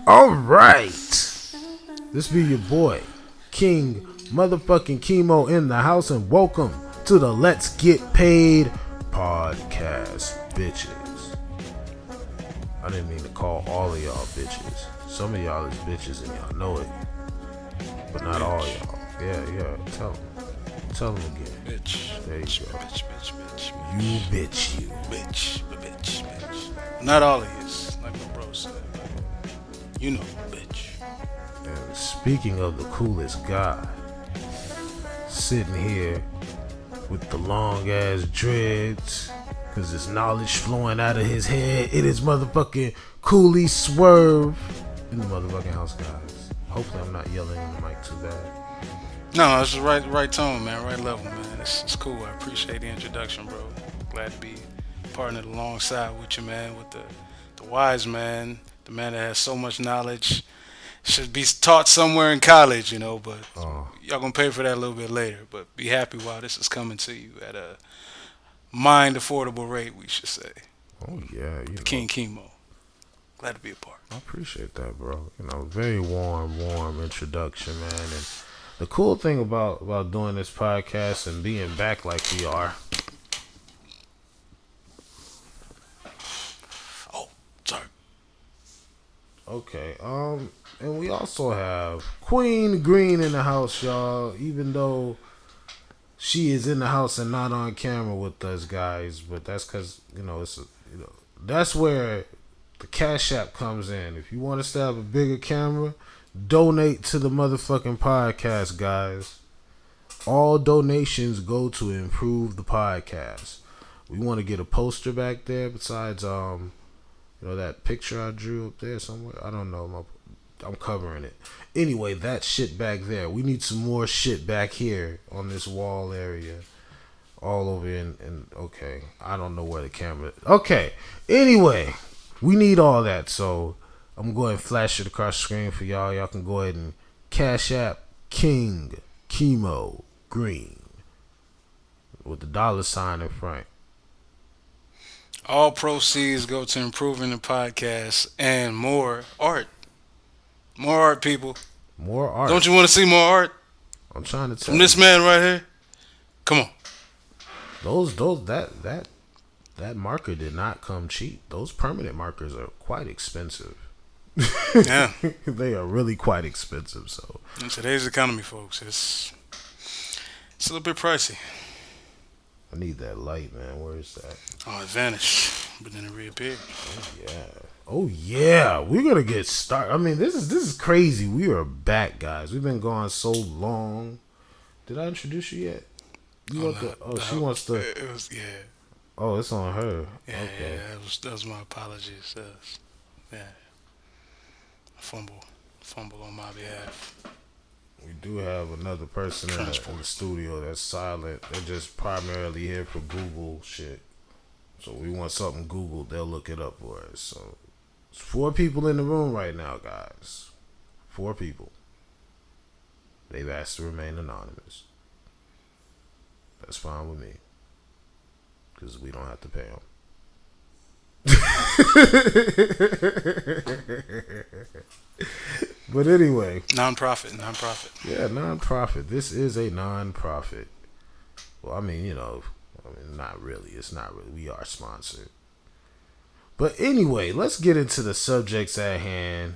All right. This be your boy, King motherfucking Chemo in the house, and welcome to the Let's Get Paid podcast, bitches. I didn't mean to call all of y'all bitches. Some of y'all is bitches and y'all know it, but not all y'all. Yeah, tell them. Tell them again. Bitch. There you go. Bitch. You bitch you. Bitch. Not all of you, like my bro said. You know, bitch. And speaking of the coolest guy, sitting here with the long ass dreads, cause there's knowledge flowing out of his head. It is motherfucking Cooley Swerve in the motherfucking house, guys. Hopefully I'm not yelling in the mic too bad. No, it's the right tone, man. Right level, man. It's cool. I appreciate the introduction, bro. Glad to be partnered alongside with you, man. With the wise man, the man that has so much knowledge. Should be taught somewhere in college, you know, but y'all gonna pay for that a little bit later. But be happy while this is coming to you at a mind affordable rate, we should say. Oh yeah, you know. King Chemo. Glad to be a part. I appreciate that, bro. You know, very warm introduction, man. And the cool thing about doing this podcast and being back like we are. Oh, sorry. Okay, and we also have Queen Green in the house, y'all. Even though she is in the house and not on camera with us, guys, but that's because that's where the Cash App comes in. If you want us to have a bigger camera, donate to the motherfucking podcast, guys. All donations go to improve the podcast. We want to get a poster back there besides that picture I drew up there somewhere. I don't know. I'm covering it. Anyway, that shit back there. We need some more shit back here on this wall area. All over in okay. I don't know where the camera is. Okay. Anyway, we need all that. So I'm going to flash it across the screen for y'all. Y'all can go ahead and Cash App King Chemo Green with the $ in front. All proceeds go to improving the podcast and more art. More art, people. More art. Don't you want to see more art? I'm trying to tell from this man right here. Come on. That marker did not come cheap. Those permanent markers are quite expensive. Yeah. They are really quite expensive. So in today's economy, folks, it's a little bit pricey. I need that light, man. Where is that? Oh, it vanished, but then it reappeared. Oh yeah. We're gonna get started. I mean, this is crazy. We are back, guys. We've been gone so long. Did I introduce you yet? She wants to. It was Oh, it's on her. Yeah, okay. Yeah. That was my apologies. Fumble on my behalf. We do have another person in the studio that's silent. They're just primarily here for Google shit. So we want something Googled, they'll look it up for us. So it's 4 people in the room right now, guys. 4 people. They've asked to remain anonymous. That's fine with me. Because we don't have to pay them. But anyway, non-profit. Yeah, non-profit. This is a non-profit. Well, I mean, not really. It's not really. We are sponsored. But anyway, let's get into the subjects at hand.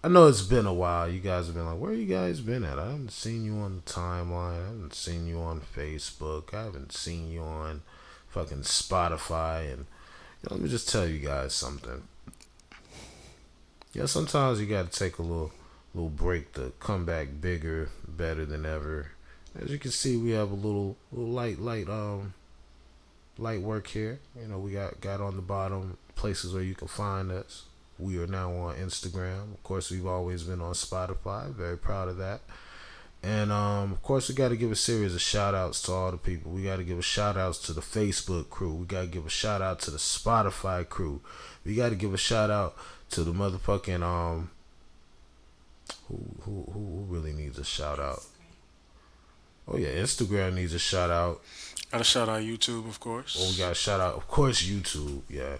I know it's been a while. You guys have been like, where you guys been at? I haven't seen you on the timeline. I haven't seen you on Facebook. I haven't seen you on fucking Spotify. And let me just tell you guys something. Yeah, sometimes you gotta take a little break to come back bigger, better than ever. As you can see, we have a little light work here. We got on the bottom places where you can find us. We are now on Instagram. Of course, we've always been on Spotify. Very proud of that. And of course, we got to give a series of shout outs to all the people. We got to give a shout outs to the Facebook crew. We got to give a shout out to the Spotify crew. We got to give a shout out to the motherfucking who really needs a shout out? Oh yeah, Instagram needs a shout out. Gotta shout out YouTube, of course. Oh, we gotta shout out, of course, YouTube. Yeah,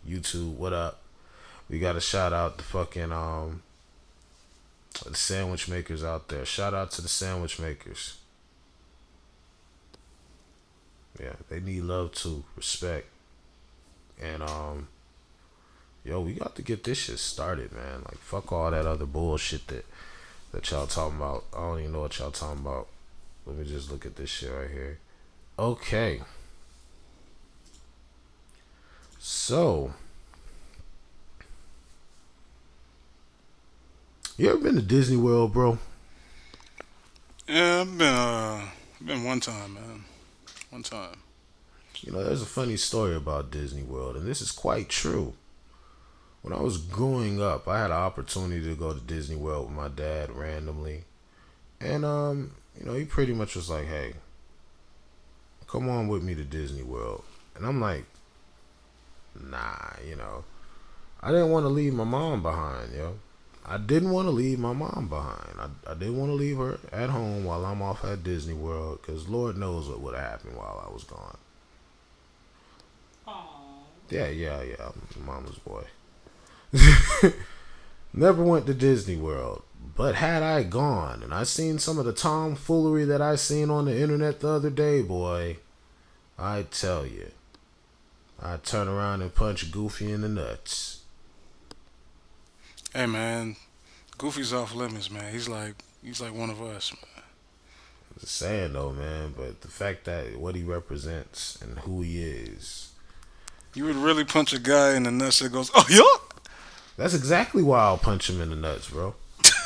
YouTube. What up? We got to shout out the fucking the sandwich makers out there. Shout out to the sandwich makers. Yeah, they need love too, respect, and yo, we got to get this shit started, man. Like, fuck all that other bullshit that y'all talking about. I don't even know what y'all talking about. Let me just look at this shit right here. Okay. So, you ever been to Disney World, bro? Yeah, I've been one time, man. One time. You know, there's a funny story about Disney World, and this is quite true. When I was growing up, I had an opportunity to go to Disney World with my dad randomly. And you know, he pretty much was like, "Hey, come on with me to Disney World." And I'm like, "Nah, you know, I didn't want to leave my mom behind, yo. I didn't want to leave my mom behind. I didn't want to leave her at home while I'm off at Disney World, because Lord knows what would have happened while I was gone." Yeah. I'm a mama's boy. Never went to Disney World. But had I gone and I seen some of the tomfoolery that I seen on the internet the other day, boy, I tell you, I'd turn around and punch Goofy in the nuts. Hey, man, Goofy's off limits, man. He's like one of us, man. Just saying though, man, but the fact that what he represents and who he is, You would really punch a guy in the nuts that goes, "Oh, yeah." that's exactly why I'll punch him in the nuts, bro.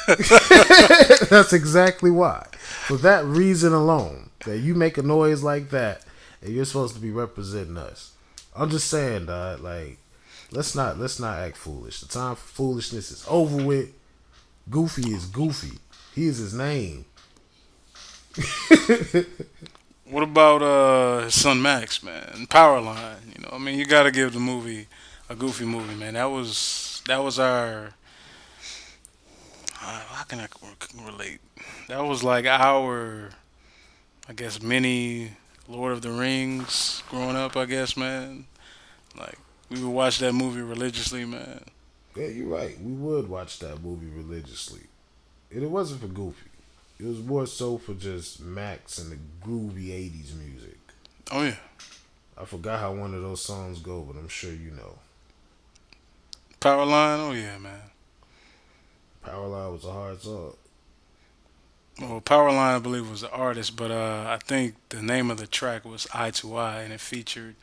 That's exactly why. For that reason alone, that you make a noise like that and you're supposed to be representing us. I'm just saying, dog, like, let's not act foolish. The time for foolishness is over with. Goofy is Goofy. He is his name. What about his son Max, man? Powerline, you know. I mean, you got to give the movie a Goofy movie, man. That was our. How can I relate? That was like our, I guess, mini Lord of the Rings growing up. I guess, man. Like we would watch that movie religiously, man. Yeah, you're right. We would watch that movie religiously. And it wasn't for Goofy. It was more so for just Max and the groovy 80s music. Oh yeah, I forgot how one of those songs go, but I'm sure you know. Powerline. Oh yeah, man. Powerline was a hard song. Well, Powerline, I believe, was the artist, but I think the name of the track was Eye to Eye, and it featured,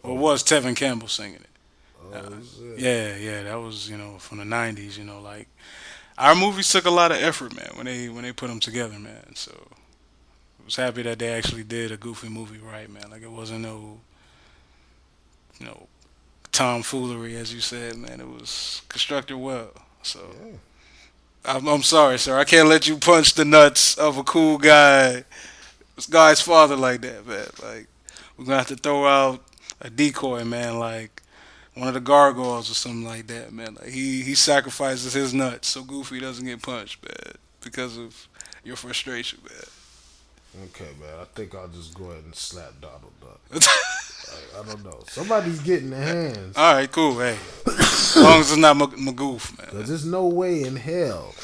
well, it Oh, was Tevin Campbell singing it. oh shit. Yeah, that was from the '90s. Like our movies took a lot of effort, man, when they put them together, man. So I was happy that they actually did a Goofy movie right, man. Like it wasn't no, you know, tomfoolery, as you said, man. It was constructed well. So Yeah. I'm sorry, sir. I can't let you punch the nuts of a cool guy, this guy's father like that, man. Like we're gonna have to throw out a decoy, man. Like one of the gargoyles or something like that, man. Like he sacrifices his nuts so Goofy doesn't get punched, man, because of your frustration, man. Okay, man. I think I'll just go ahead and slap Donald Duck. I don't know. Somebody's getting their hands. All right, cool. Hey, as long as it's not Magoof, man. Because there's no way in hell.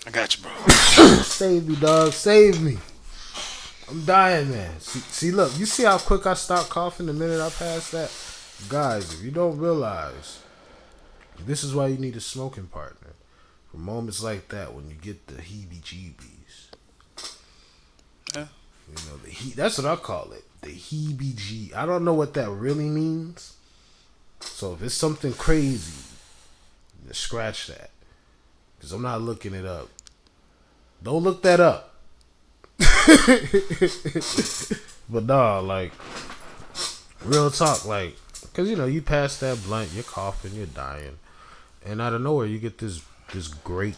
I got you, bro. Save me, dog. Save me. I'm dying, man. See, look. You see how quick I stopped coughing the minute I passed that? Guys, if you don't realize, this is why you need a smoking partner. For moments like that, when you get the heebie-jeebies. Yeah. You know, that's what I call it. The heebie-jeebies. I don't know what that really means. So if it's something crazy, just scratch that. Because I'm not looking it up. Don't look that up. But nah, like, real talk, like, because, you know, you pass that blunt, you're coughing, you're dying. And out of nowhere, you get this great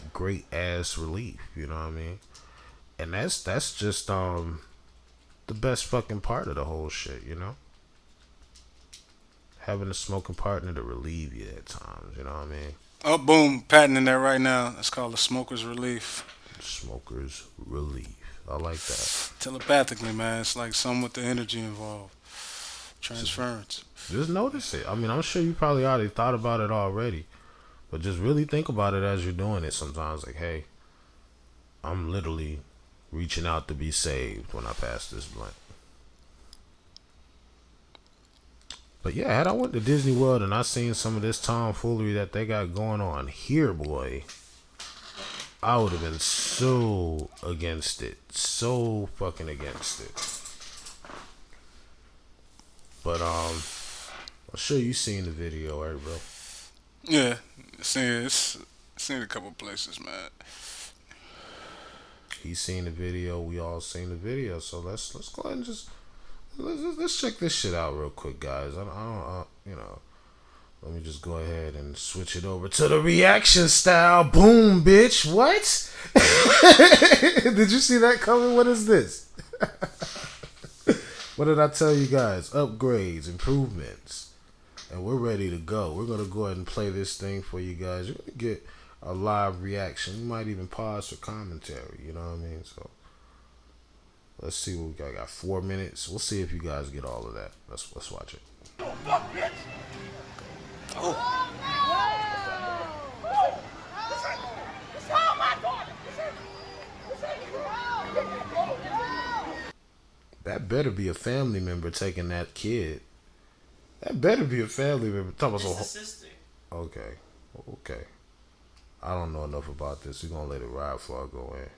ass relief. You know what I mean? And that's just the best fucking part of the whole shit. You know, having a smoking partner to relieve you at times. You know what I mean? Oh, boom, patenting that right now. It's called a smoker's relief. Smoker's relief. I like that. Telepathically, man. It's like something with the energy involved. Transference. Just notice it. I mean, I'm sure you probably already thought about it already, but just really think about it as you're doing it. Sometimes, like, hey, I'm literally reaching out to be saved when I pass this blunt. But yeah, had I went to Disney World and I seen some of this tomfoolery that they got going on here, boy, I would have been so against it. So fucking against it. But I'm sure you seen the video, right, bro? Yeah, seen a couple places, man. He seen the video, we all seen the video. So let's go ahead and just let's check this shit out real quick, guys. I don't you know, let me just go ahead and switch it over to the reaction style. Boom, bitch. What? Did you see that coming? What is this? What did I tell you guys? Upgrades, improvements. And we're ready to go. We're going to go ahead and play this thing for you guys. You're going to get a live reaction. You might even pause for commentary. You know what I mean? So let's see what we got. I got 4 minutes. We'll see if you guys get all of that. Let's watch it. Oh. That better be a family member taking that kid. That better be a family member. Talking about It's the sister. Okay. I don't know enough about this. We're going to let it ride before I go in.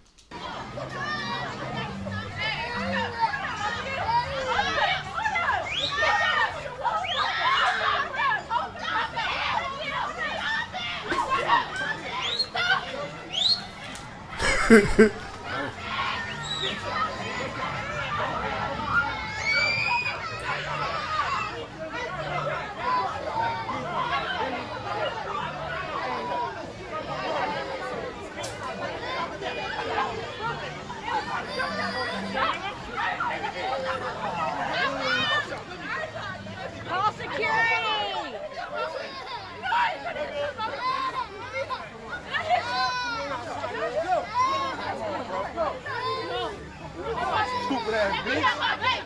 Call security! Stupid ass bitch. Let me have my baby!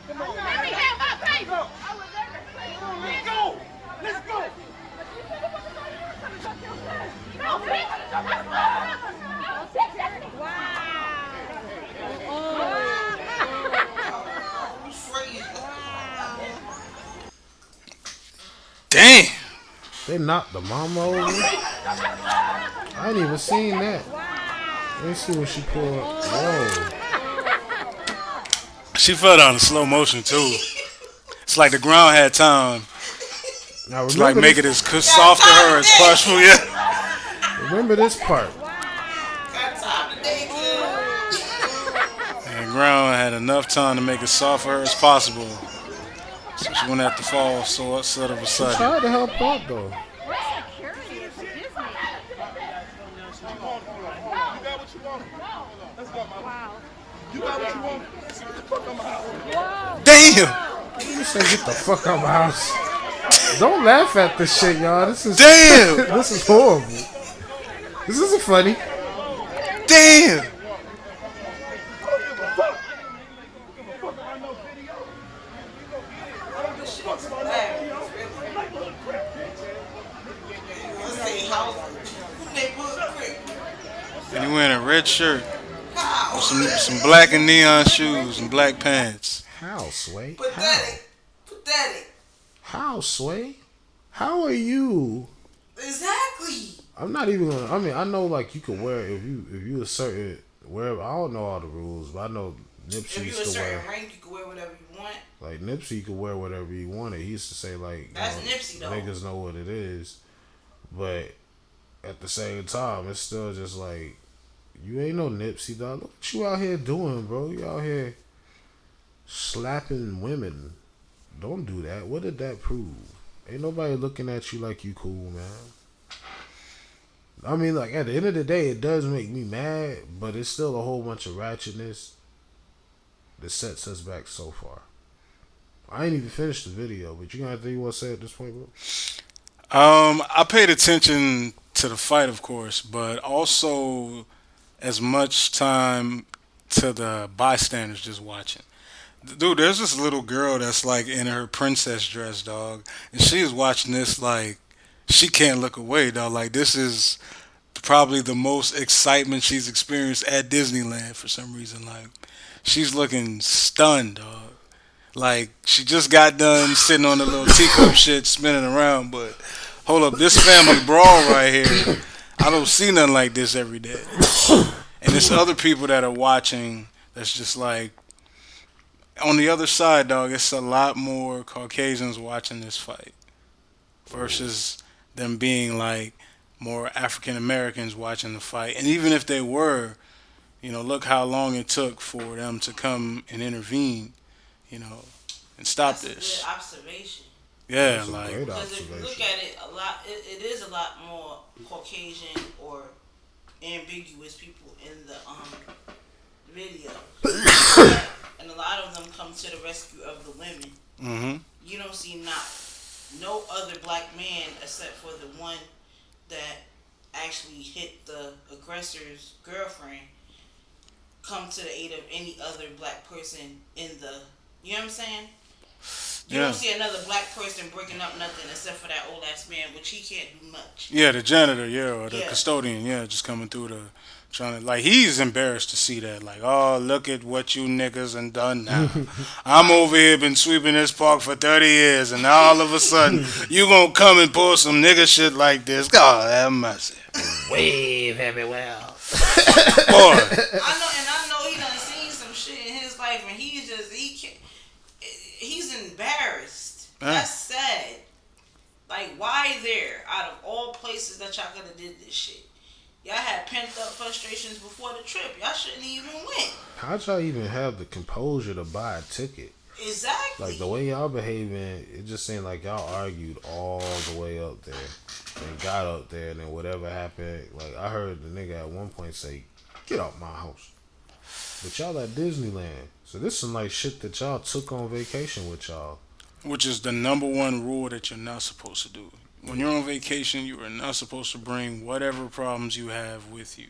Let me have my baby! Let's go. Let's go. Damn. They knocked the mama over. I ain't even seen that. Let me see what she pulled. Whoa. She fell down in slow motion too. It's like the ground had time Now to like remember make it this, as soft to her as possible. Yeah. remember this part. And the ground had enough time to make it soft for her as possible, so she wouldn't have to fall so upset of a She sudden. tried to help out though. Where's security? It's Disney. Wow. You got what you want? Get the fuck out my house. Damn. You say get the fuck out of my house. Don't laugh at this shit, y'all. This is Damn. this is horrible. This isn't funny. Damn. And he wearing a red shirt with some black and neon shoes and black pants. How, Sway? How? Pathetic. How, Sway? How are you? Exactly. I'm not even gonna. I mean, I know like you can wear if you a certain wherever. I don't know all the rules, but I know Nipsey If you used a to wear. certain rank, you can wear whatever you want. Like Nipsey could wear whatever he wanted. He used to say like, That's Nipsey, though. niggas know what it is, but at the same time, it's still just like you ain't no Nipsey, dog. Look what you out here doing, bro. You out here slapping women. Don't do that. What did that prove? Ain't nobody looking at you like you cool, man. I mean, like at the end of the day, it does make me mad, but it's still a whole bunch of ratchetness that sets us back so far. I ain't even finished the video, but you got anything you want to say at this point, bro? I paid attention to the fight, of course, but also as much time to the bystanders just watching. Dude, there's this little girl that's like in her princess dress, dog, and she is watching this like she can't look away, dog. Like this is probably the most excitement she's experienced at Disneyland for some reason. Like she's looking stunned, dog. Like she just got done sitting on the little teacup shit spinning around, but hold up, this family brawl right here. I don't see nothing like this every day. And there's other people that are watching that's just like on the other side, dog, it's a lot more Caucasians watching this fight versus them being like more African Americans watching the fight. And even if they were, look how long it took for them to come and intervene, and stop That's a this. good observation. Yeah, That's a like great Because if you look observation. at it, it is a lot more Caucasian or ambiguous people in the video, and a lot of them come to the rescue of the women. hmm You don't see no other black man except for the one that actually hit the aggressor's girlfriend come to the aid of any other black person in the. You know what I'm saying? You Yeah. don't see another black person breaking up nothing except for that old ass man, which he can't do much. Yeah, the janitor, yeah, or the Yeah. custodian, yeah, just coming through the trying to like he's embarrassed to see that. Like, oh, look at what you niggas and done now. I'm over here been sweeping this park for 30 years, and now all of a sudden you gonna come and pull some nigga shit like this? God have mercy, Wave everywhere. boy. I know he done seen some shit in his life, and he can't. He's embarrassed. Yeah. That's sad. Like, why there? Out of all places that y'all could have did this shit. Y'all had pent up frustrations before the trip. Y'all shouldn't even went. How'd y'all even have the composure to buy a ticket? Exactly. Like the way y'all behaving, it just seemed like y'all argued all the way up there, and got up there, and then whatever happened. Like I heard the nigga at one point say, "Get out my house." But y'all at Disneyland, so this some like shit that y'all took on vacation with y'all. Which is the number one rule that you're not supposed to do. When you're on vacation, you are not supposed to bring whatever problems you have with you.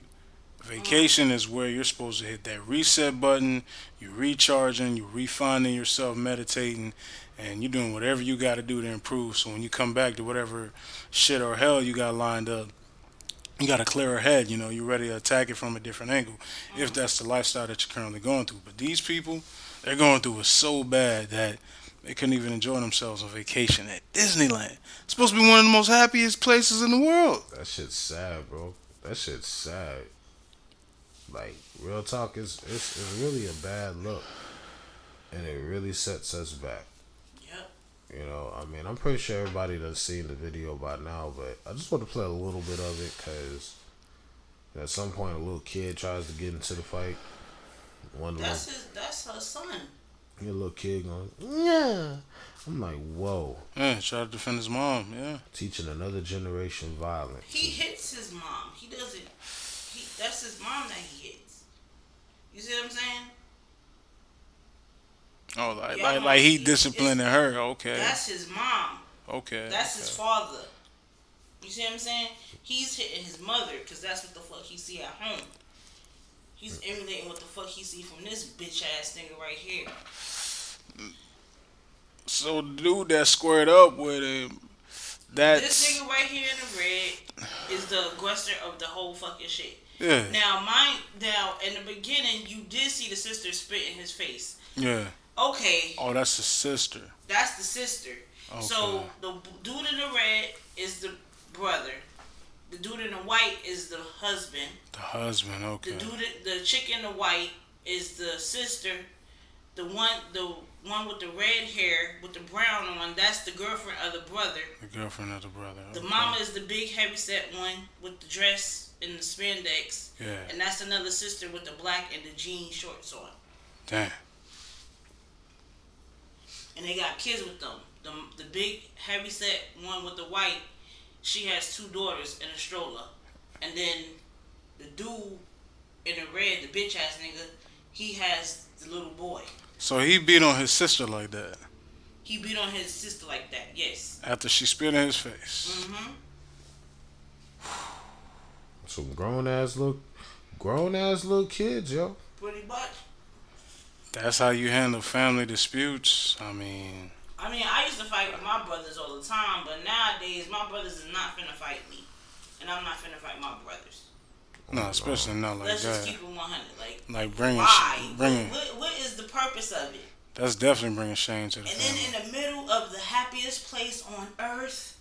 Vacation is where you're supposed to hit that reset button. You're recharging, you're refining yourself, meditating, and you're doing whatever you got to do to improve. So when you come back to whatever shit or hell you got lined up, you got a clearer head. You're ready to attack it from a different angle, if that's the lifestyle that you're currently going through. But these people, they're going through it so bad that they couldn't even enjoy themselves on vacation at Disneyland. It's supposed to be one of the most happiest places in the world. That shit's sad, bro. That shit's sad. Like real talk, it's really a bad look, and it really sets us back. Yep. I mean, I'm pretty sure everybody that's seen the video by now, but I just want to play a little bit of it because at some point a little kid tries to get into the fight. That's her son. A little kid going, yeah. I'm like, whoa. Yeah, try to defend his mom. Yeah. Teaching another generation violence. He hits his mom. He doesn't. That's his mom that he hits. You see what I'm saying? Oh, Yeah, like he it's- disciplining her. Okay. That's his mom. Okay. That's his father. You see what I'm saying? He's hitting his mother because that's what the fuck he see at home. He's emulating what the fuck he see from this bitch ass nigga right here. So the dude that squared up with him, This that's nigga right here in the red is the aggressor of the whole fucking shit. yeah, Now in the beginning you did see the sister spit in his face. yeah. Okay, Oh, that's his sister. that's the sister. Okay. So the dude in the red is the brother. The dude in the white is the husband. The husband. Okay. The chick in the white is the sister. The one with the red hair with the brown on, that's the girlfriend of the brother. The girlfriend of the brother. The Okay. mama is the big heavyset one with the dress and the spandex. Yeah. And that's another sister with the black and the jean shorts on. Damn. And they got kids with them. The big heavyset one with the white, she has 2 daughters in a stroller. And then the dude in the red, the bitch ass nigga, he has the little boy. So he beat on his sister like that He beat on his sister like that, yes. after she spit in his face. Mm-hmm. Some grown ass little kids, yo. Pretty much. That's how you handle family disputes. I used to fight with my brothers all the time, but nowadays my brothers is not finna fight me, and I'm not finna fight my brothers. No, especially not like Let's that. just keep it 100. Like bringing, why? What is the purpose of it? That's definitely bringing shame to the And family. then in the middle of the happiest place on earth,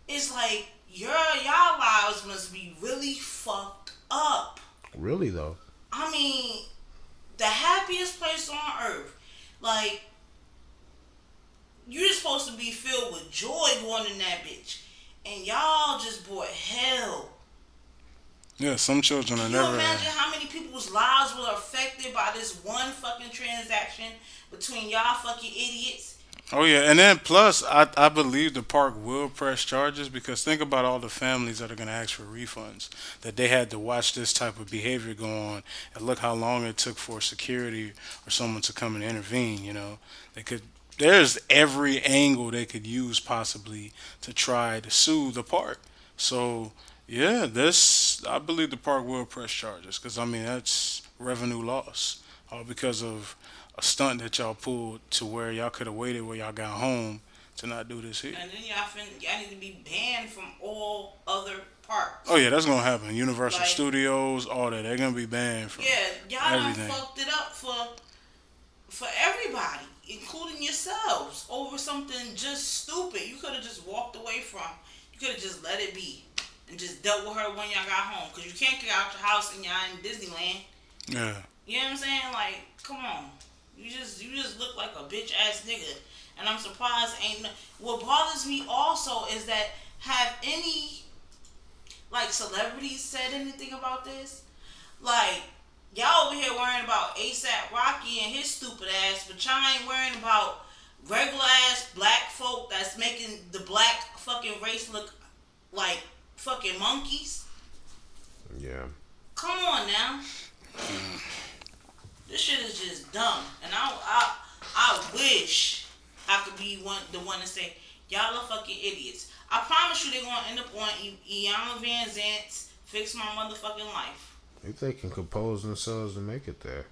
it's like y'all lives must be really fucked up. Really though. I mean, the happiest place on earth, like you're supposed to be filled with joy going in that bitch, and y'all just brought hell. Yeah, some children are Can never. you imagine how many people's lives were affected by this one fucking transaction between y'all fucking idiots? Oh yeah, and then plus, I believe the park will press charges because think about all the families that are going to ask for refunds that they had to watch this type of behavior go on, and look how long it took for security or someone to come and intervene. You know, there's every angle they could use possibly to try to sue the park. So yeah, I believe the park will press charges because that's revenue loss, all because of a stunt that y'all pulled to where y'all could have waited where y'all got home to not do this here. And then y'all need to be banned from all other parks. Oh yeah, that's gonna happen. Universal Studios, all that, they're gonna be banned from y'all everything. done fucked it up for everybody, including yourselves, over something just stupid. You could have just walked away from. You could have just let it be and just dealt with her when y'all got home. Cause you can't get out your house and y'all in Disneyland. Yeah. You know what I'm saying? Like, come on. You just look like a bitch ass nigga, and I'm surprised what bothers me also is that have any celebrities said anything about this? Like, y'all over here worrying about ASAP Rocky and his stupid ass, but y'all ain't worrying about regular ass black folk that's making the black fucking race look like fucking monkeys. Yeah. Come on now. This shit is just dumb, and I wish I could be the one to say y'all are fucking idiots. I promise you they're gonna end up on Iyanla Van Zant's Fix My Motherfucking Life. If they can compose themselves and make it there.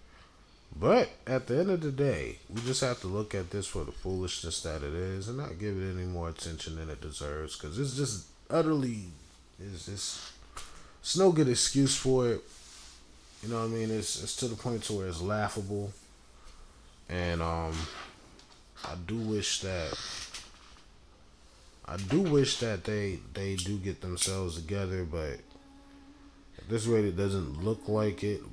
But at the end of the day, we just have to look at this for the foolishness that it is and not give it any more attention than it deserves, because it's just utterly it's no good excuse for it. You know what I mean? It's to the point to where it's laughable. And I do wish that they do get themselves together, but at this rate it doesn't look like it.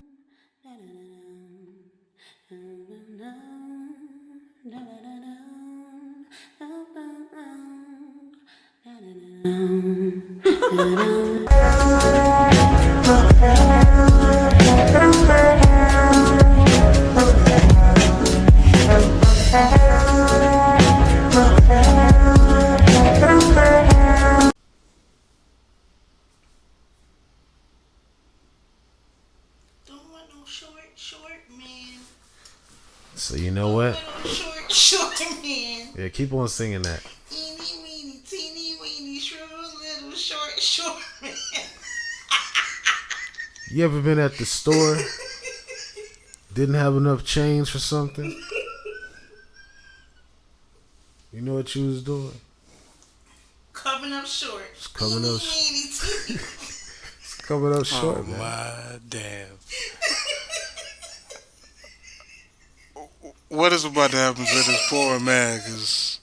So you know what? Short man. Yeah, keep on singing that. Eeny, weeny, teeny, weeny, short, little, short man. You ever been at the store, didn't have enough change for something? You know what you was doing? Coming up short. It's coming up short. It's coming up short, man. Oh my damn. What is about to happen to this poor man? Cause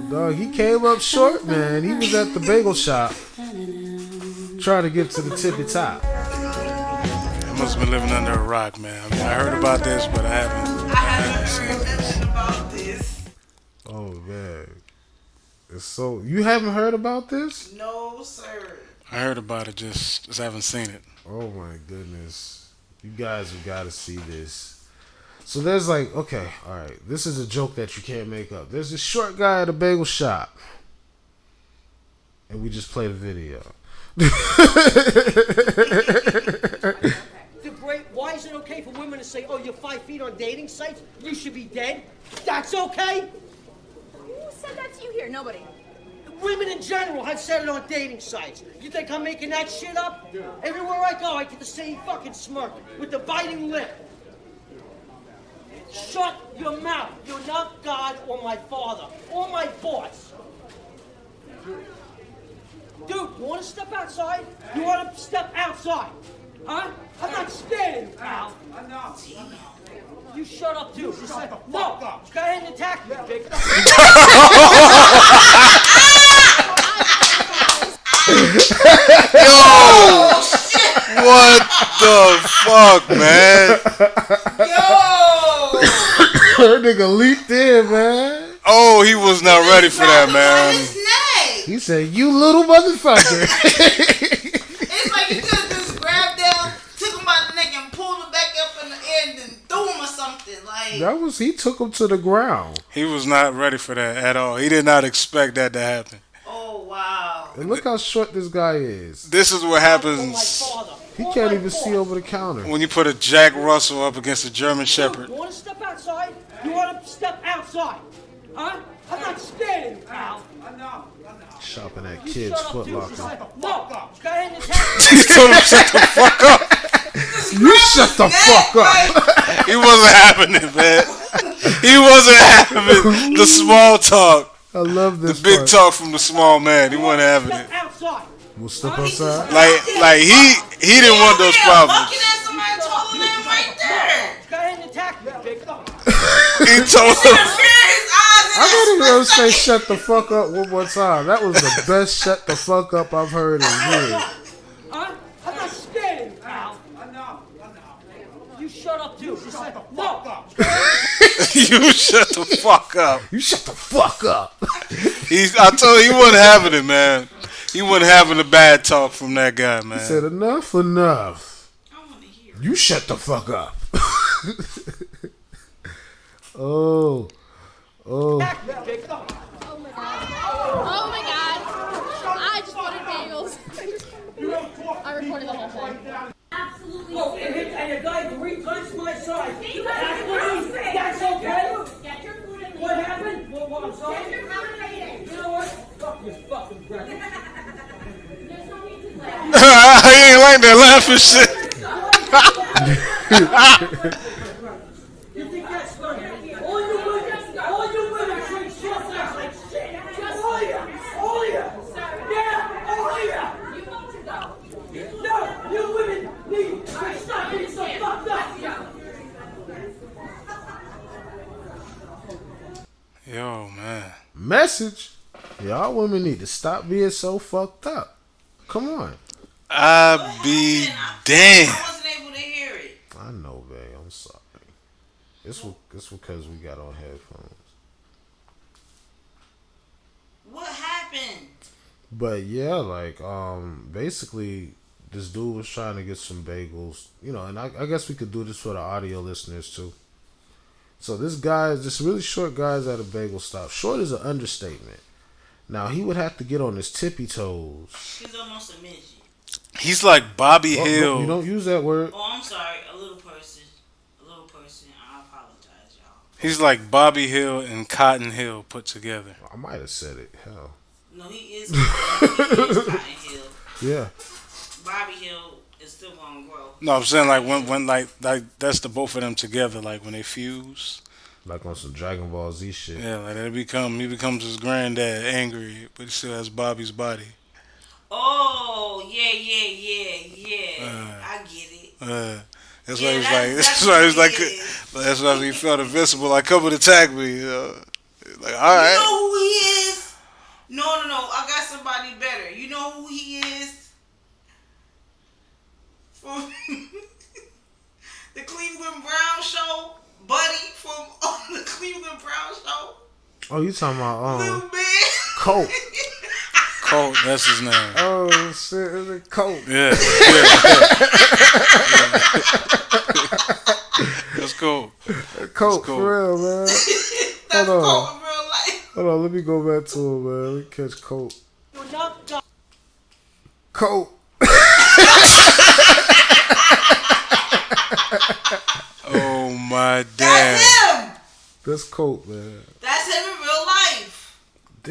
well, dog, he came up short, man. He was at the bagel shop trying to get to the tippy top. I must have been living under a rock, man. I heard about this, but I haven't seen heard this. nothing about this. Oh man, it's so you haven't heard about this? No, sir. I heard about it, just haven't seen it. Oh my goodness, you guys have got to see this. So there's okay, all right, this is a joke that you can't make up. There's this short guy at a bagel shop, and we just play the video. Why is it okay for women to say, "Oh, you're 5 feet on dating sites? You should be dead"? That's okay. here? Nobody. Women in general have said it on dating sites. You think I'm making that shit up? Everywhere I go, I get the same fucking smirk with the biting lip. Shut your mouth. You're not God or my father or my boss. Dude, you want to step outside? You want to step outside? Huh? I'm not scared of you, pal. You shut up, too. No, go ahead and attack me, big. Yo! What the fuck, man? Yo! That nigga leaped in, man. Oh, he was not ready for that, man. His neck. He said, "You little motherfucker." It's like he could just grabbed down, took him by the neck, and pulled him back up in the air, and then threw him or something. Like He took him to the ground. He was not ready for that at all. He did not expect that to happen. oh wow. And look how short this guy is. This is what Or my happens father. He or can't my even see boss. over the counter. when you put a Jack Russell up against a German Dude, Shepherd. you want to step outside? You want to step outside? Huh? I'm not scared of you, pal. Shopping at You Kids shut up, Foot too. Locker. No, go ahead and attack me. He told him shut the fuck up. You shut the fuck up. He wasn't having it, man. He wasn't having the small talk. I love The this. big part. talk from the small man. He wasn't having Step it. outside. We'll step outside. Like he didn't want those problems. Looking at somebody taller than him right there. Go ahead and attack me, big. He told Fear him. his eyes in I that gotta go say split second. "shut the fuck up" one more time. That was the best "shut the fuck up" I've heard in years. Huh? I'm not scared of you, pal. You shut up, too. No, You shut the fuck up. You shut the fuck up. I told you he wasn't having it, man. He wasn't having the bad talk from that guy, man. He said enough. I want to hear. You shut the fuck up. Oh. attack me, big. Oh my god. I just wanted bagels. I recorded the whole thing. Oh, and a guy 3 times my size. That's okay? Get your food in What happened? What, I'm sorry? Get your food in You know what? Fuck your fucking breath. There's no need to laugh. He ain't like that laughing shit. You think that's funny? All you women drink soft drinks like shit. All of you. Yeah, all of you. You want to go. No, you women need to stop being so fucked up. Yo, man. Message. Y'all women need to stop being so fucked up. Come on. I be damn. I wasn't able to hear it. I know, babe. I'm sorry. It's because we got on headphones. What happened? But yeah, like basically this dude was trying to get some bagels, and I guess we could do this for the audio listeners too. So this really short guy's at a bagel stop. Short is an understatement. Now he would have to get on his tippy toes. He's almost a midget. He's like Bobby Oh, Hill. no, you don't use that word. Oh, I'm sorry. A little person. I apologize, y'all. He's like Bobby Hill and Cotton Hill put together. I might have said it. Hell. No, he is Cotton Hill. Yeah. Bobby Hill is still gonna grow. No, I'm saying like when like that's the both of them together, like when they fuse. Like on some Dragon Ball Z shit. Yeah, like he becomes his granddad, angry, but he still has Bobby's body. Oh, yeah. I get it. That's Yeah, why he's that's like. That's what why he's like. it is. That's why he felt invincible. Like, come and attack me. Like, all You right. know who he is? No. I got somebody better. You know who he is? From the Cleveland Brown show, Buddy from the Cleveland Brown show. Oh, you talking about Little man. Colt? Colt, that's his name. Oh shit, is it Colt? Yeah. That's cool. Colt, cool. for real, man. That's Hold on. Colt in real life. Hold on, let me go back to him, man. Let me catch Colt. You're not God. Colt. Oh my That's damn. him. That's Colt, man. That's him in real life.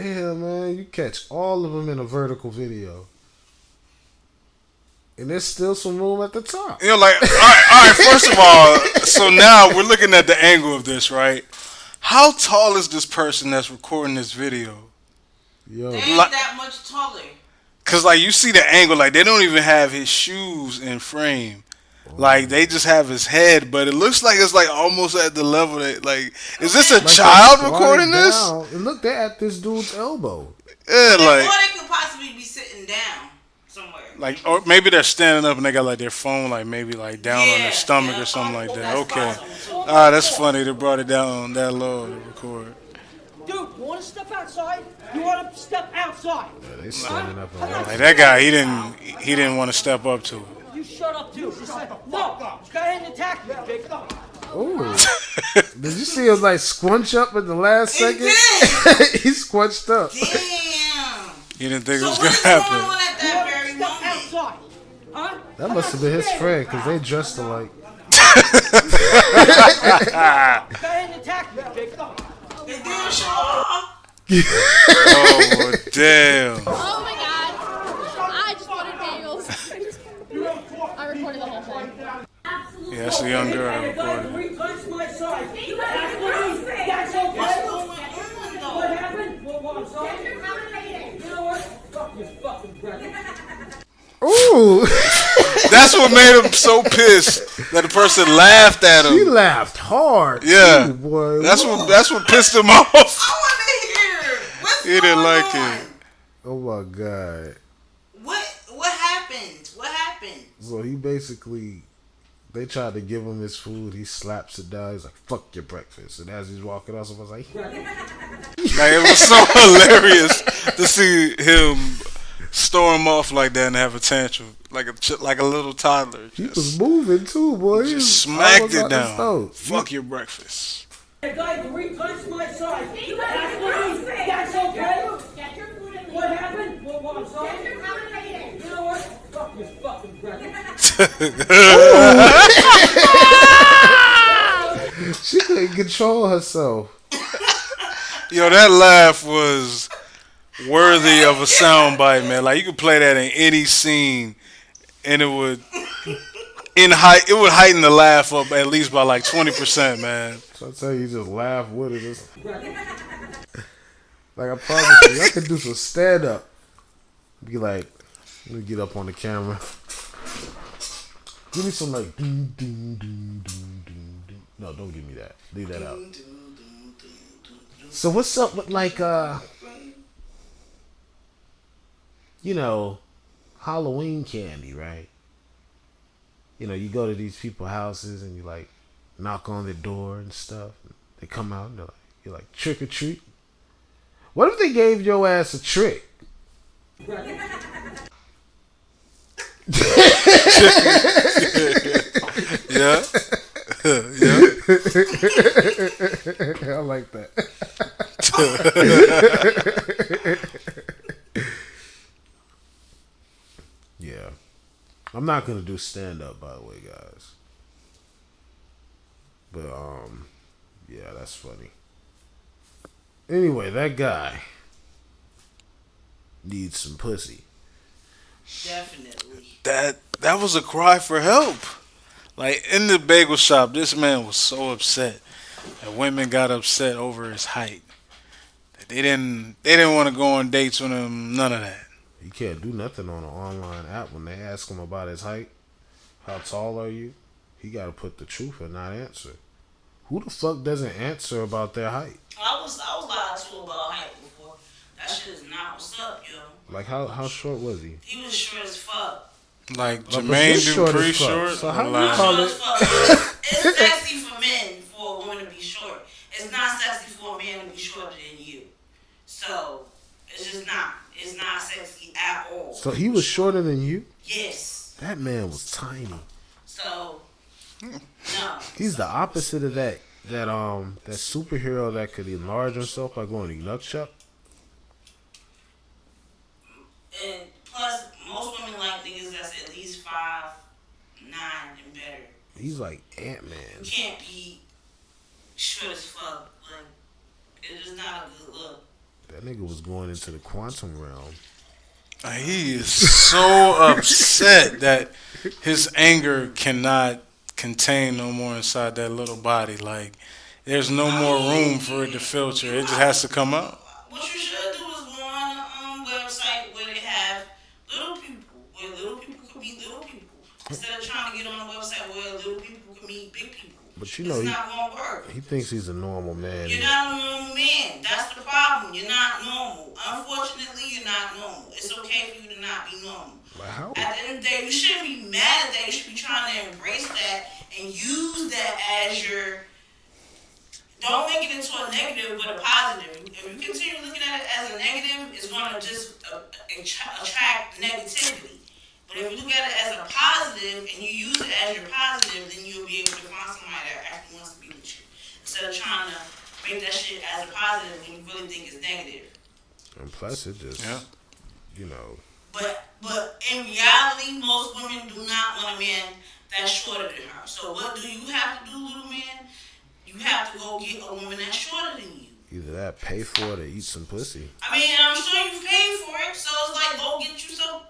Damn, man, you catch all of them in a vertical video. And there's still some room at the top. You know, like, all right, first of all, so now we're looking at the angle of this, right? How tall is this person that's recording this video? Yo, They ain't that much taller. Because, like, you see the angle, like, they don't even have his shoes in frame. Like, they just have his head, but it looks like it's, like, almost at the level that, like, is this a like child they recording squatted this? down and look, they're at this dude's elbow. Yeah, Or like, they could possibly be sitting down somewhere. like, or maybe they're standing up and they got, like, their phone, like, maybe, like, down on Yeah, their stomach yeah, or something like that. that's Okay. possible, too. That's funny. They brought it down that low to record. Dude, you want to step outside? You want to step outside? Yeah, they standing up and Like, that guy, he didn't want to step up to it. You shut up too. Just like, no, go ahead and attack me, big. ooh. Did you see him like squunch up at the last He second? did. He squunched up. Damn. He didn't think So it was what going is to going happen. on at that very Step moment? outside. Huh? That must have been his friend because they dressed alike. Go ahead and attack me, big. They did show off. Oh, damn. Oh my god. I just wanted bagels. I recorded the whole thing. Yeah, that's a young girl that Hey, guys, recorded. three times my size. That's okay. What happened? What, I'm sorry? You know what? Fuck your fucking breakfast. Ooh, That's what made him so pissed that the person laughed at he him. laughed hard. Yeah, too, boy. that's what pissed him off. I want to hear what's He didn't going like on? it. Oh my god. What happened? What happened? So he basically, they tried to give him his food. He slaps it down. He's like, "Fuck your breakfast." And as he's walking out, someone's like, Like, it was so hilarious to see him storm off like that and have a tantrum like a little toddler. he Just, was moving too, boy. He was just smacked almost it out the down. stove. Fuck your breakfast. Hey, guys, three times my size. That's okay. What happened? What, I'm sorry? You know what? Fuck your fucking breakfast. She couldn't control herself. Yo, that laugh was worthy of a soundbite, man. Like, you could play that in any scene, and it would heighten the laugh up at least by like 20%, man. So I tell you, just laugh with it. Just, like I promise you, I could do some stand up. Be like, let me get up on the camera. Give me some like doom doom doom doom doom doom. No, don't give me that. Leave that out. So what's up with like you know, Halloween candy, right? You know, you go to these people's houses and you like knock on their door and stuff. They come out and you're like trick or treat. What if they gave your ass a trick? Yeah. Yeah. I like that. Yeah. I'm not gonna do stand up, by the way, guys. But yeah, that's funny. Anyway, that guy needs some pussy. Definitely. That was a cry for help. Like, in the bagel shop, this man was so upset that women got upset over his height. That they didn't want to go on dates with him, none of that. You can't do nothing on an online app when they ask him about his height. How tall are you? He got to put the truth and not answer. Who the fuck doesn't answer about their height? I was lied to about height before. That shit is not what's up, yo. Like how short was he? He was short as fuck. Like, but Jermaine this short Dupri as fuck. short? So how or you like- call Short it- as fuck. It's sexy for men for a woman to be short. It's not sexy for a man to be shorter than you. So it's just not. It's not sexy at all. So he was shorter than you? Yes. That man was tiny. So no. He's the opposite of that superhero that could enlarge himself by going to nutshell. And plus, most women like niggas that's at least 5'9" and better. He's like Ant-Man. You can't be short as fuck. Like, it's just not a good look. That nigga was going into the quantum realm. He is so upset that his anger cannot contain no more inside that little body. Like, there's no more room for it to filter. It just has to come out. What you should do is go on a website where they have little people, where little people can meet little people, instead of trying to get on a website where little people can meet big people. But you know, it's not gonna work. He thinks he's a normal man. You're not a normal man. That's the problem. You're not normal. Unfortunately, you're not normal. It's okay for you to not be normal. How? At the end of the day, you shouldn't be mad at that. You should be trying to embrace that and use that as your. Don't make it into a negative, but a positive. If you continue looking at it as a negative, it's going to just attract negativity. But if you look at it as a positive and you use it as your positive, then you'll be able to find somebody that actually wants to be with you. Instead of trying to make that shit as a positive when you really think it's negative. And plus, it just, you know. But in reality, most women do not want a man that's shorter than her. So what do you have to do, little man? You have to go get a woman that's shorter than you. Either that, pay for it, or eat some pussy. I mean, I'm sure you paid for it, so it's like, go get you some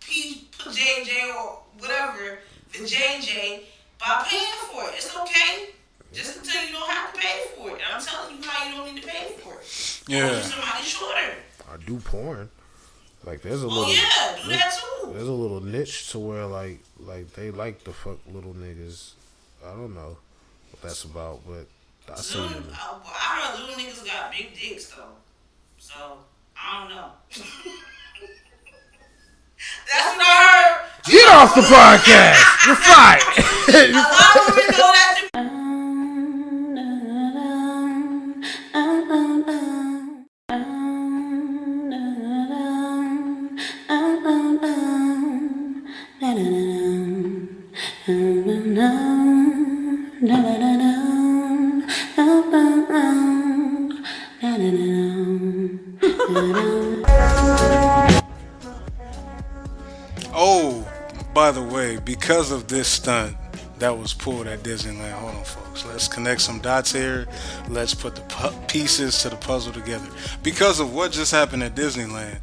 JJ or whatever, the JJ, by paying for it. It's okay. Just until you don't have to pay for it. I'm telling you how you don't need to pay for it. Yeah. Go get somebody shorter. I do porn. Like, there's a Oh, little. yeah, do that too. There's a little niche to where, like they like to fuck little niggas. I don't know what that's about, but I see them. I heard little niggas got big dicks, though. So, I don't know. That's what I heard. Get off the podcast! You're fired! A lot of women know that to Oh, by the way, because of this stunt that was pulled at Disneyland, hold on, folks. Let's connect some dots here. Let's put the pieces to the puzzle together. Because of what just happened at Disneyland,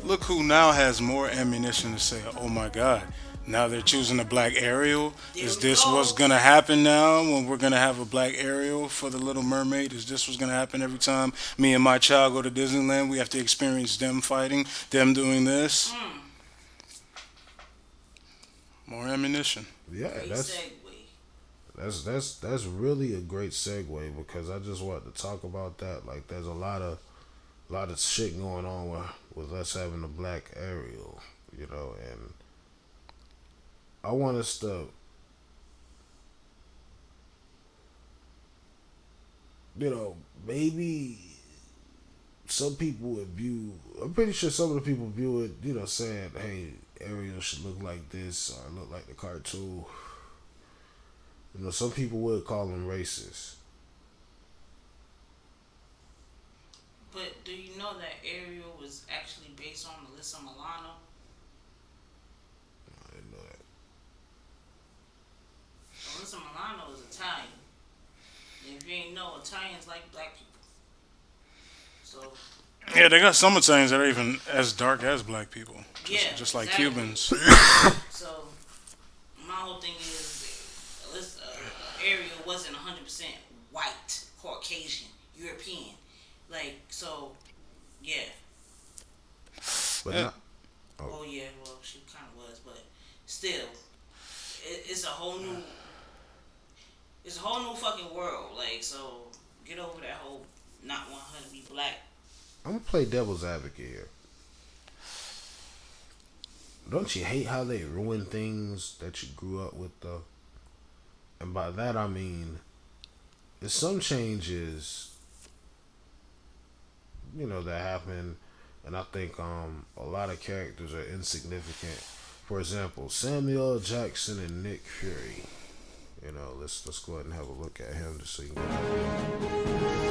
look who now has more ammunition to say, oh my God, now they're choosing a black Ariel. Is this what's going to happen now when we're going to have a black Ariel for the Little Mermaid? Is this what's going to happen every time me and my child go to Disneyland? We have to experience them fighting, them doing this. More ammunition. Yeah, that's really a great segue, because I just wanted to talk about that. Like, there's a lot of shit going on with us having a black Ariel, you know, and I want us to, you know, maybe some people would view, I'm pretty sure some of the people view it, you know, saying, hey, Ariel should look like this or look like the cartoon. You know, some people would call him racist. But do you know that Ariel was actually based on Melissa Milano? I didn't know that. Melissa Milano is Italian. And if you ain't know, Italians like black people. So Yeah, they got some Italians that are even as dark as black people. Just like exactly. Cubans. So my whole thing is, Ariel wasn't 100% white, Caucasian, European. Like, so, yeah. But Yeah. not, Oh yeah, well she kind of was, but still, it's a whole new fucking world. Like, so get over that whole not want her to be black. I'm gonna play devil's advocate here. Don't you hate how they ruin things that you grew up with, though? And by that I mean, there's some changes, you know, that happen, and I think a lot of characters are insignificant. For example, Samuel L. Jackson and Nick Fury. You know, let's go ahead and have a look at him just so you can get an idea.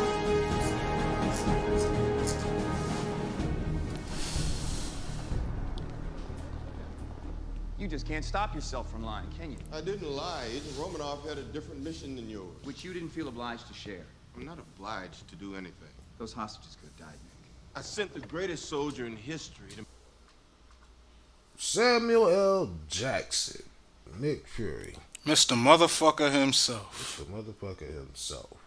You just can't stop yourself from lying, can you? I didn't lie. Agent Romanoff had a different mission than yours. Which you didn't feel obliged to share. I'm not obliged to do anything. Those hostages could have died, man. I sent the greatest soldier in history to... Samuel L. Jackson, Nick Fury, Mr. Motherfucker himself. the motherfucker himself.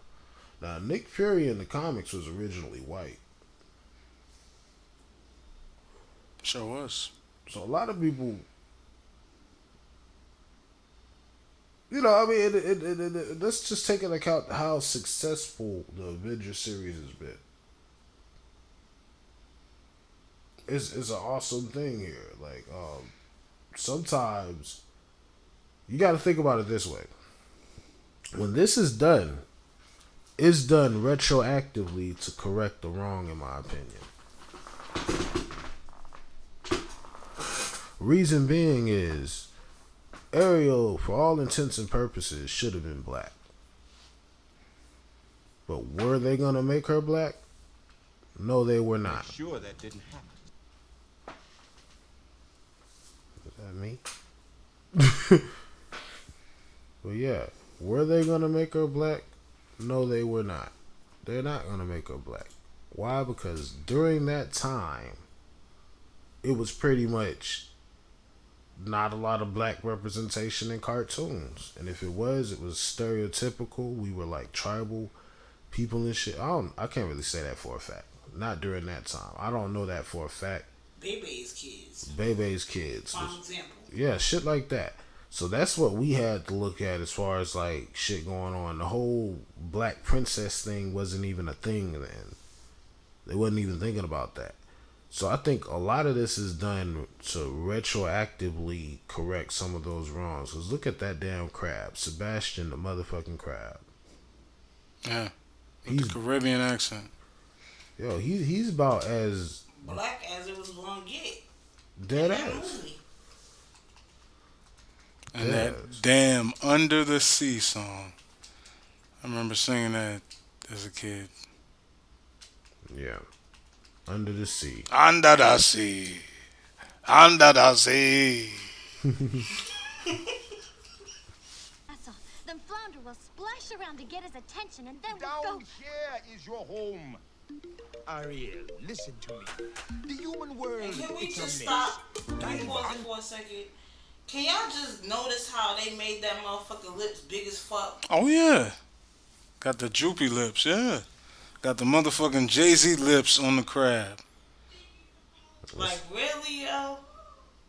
Now, Nick Fury in the comics was originally white. Sure was. So a lot of people, you know, I mean, let's just take into account how successful the Avengers series has been. It's an awesome thing here. Like, sometimes you got to think about it this way. When this is done, it's done retroactively to correct the wrong, in my opinion. Reason being is Ariel, for all intents and purposes, should have been black. But were they gonna make her black? No, they were not. Sure, that didn't happen. Is that me? Well, yeah. Were they gonna make her black? No, they were not. They're not gonna make her black. Why? Because during that time, it was pretty much not a lot of black representation in cartoons. And if it was stereotypical. We were like tribal people and shit. I can't really say that for a fact. Not during that time. I don't know that for a fact. Bebe's kids. Bebe's kids. Prime example. Yeah, shit like that. So that's what we had to look at as far as like shit going on. The whole black princess thing wasn't even a thing then. They wasn't even thinking about that. So I think a lot of this is done to retroactively correct some of those wrongs. Because look at that damn crab. Sebastian the motherfucking crab. Yeah. With the Caribbean accent. Yo, he's about as black as it was gonna get. Dead ass. Movie. And that damn Under the Sea song. I remember singing that as a kid. Yeah. Under the Sea. Under the sea. Under the sea. That's all. Then Flounder will splash around to get his attention, and then we'll Down go... here is your home. Ariel, listen to me. The human world And can we is just a stop? mess. Can we pause it for a second? Can y'all just notice how they made that motherfucker lips big as fuck? Oh, yeah. Got the droopy lips, yeah. Got the motherfucking Jay-Z lips on the crab. Like, really, yo?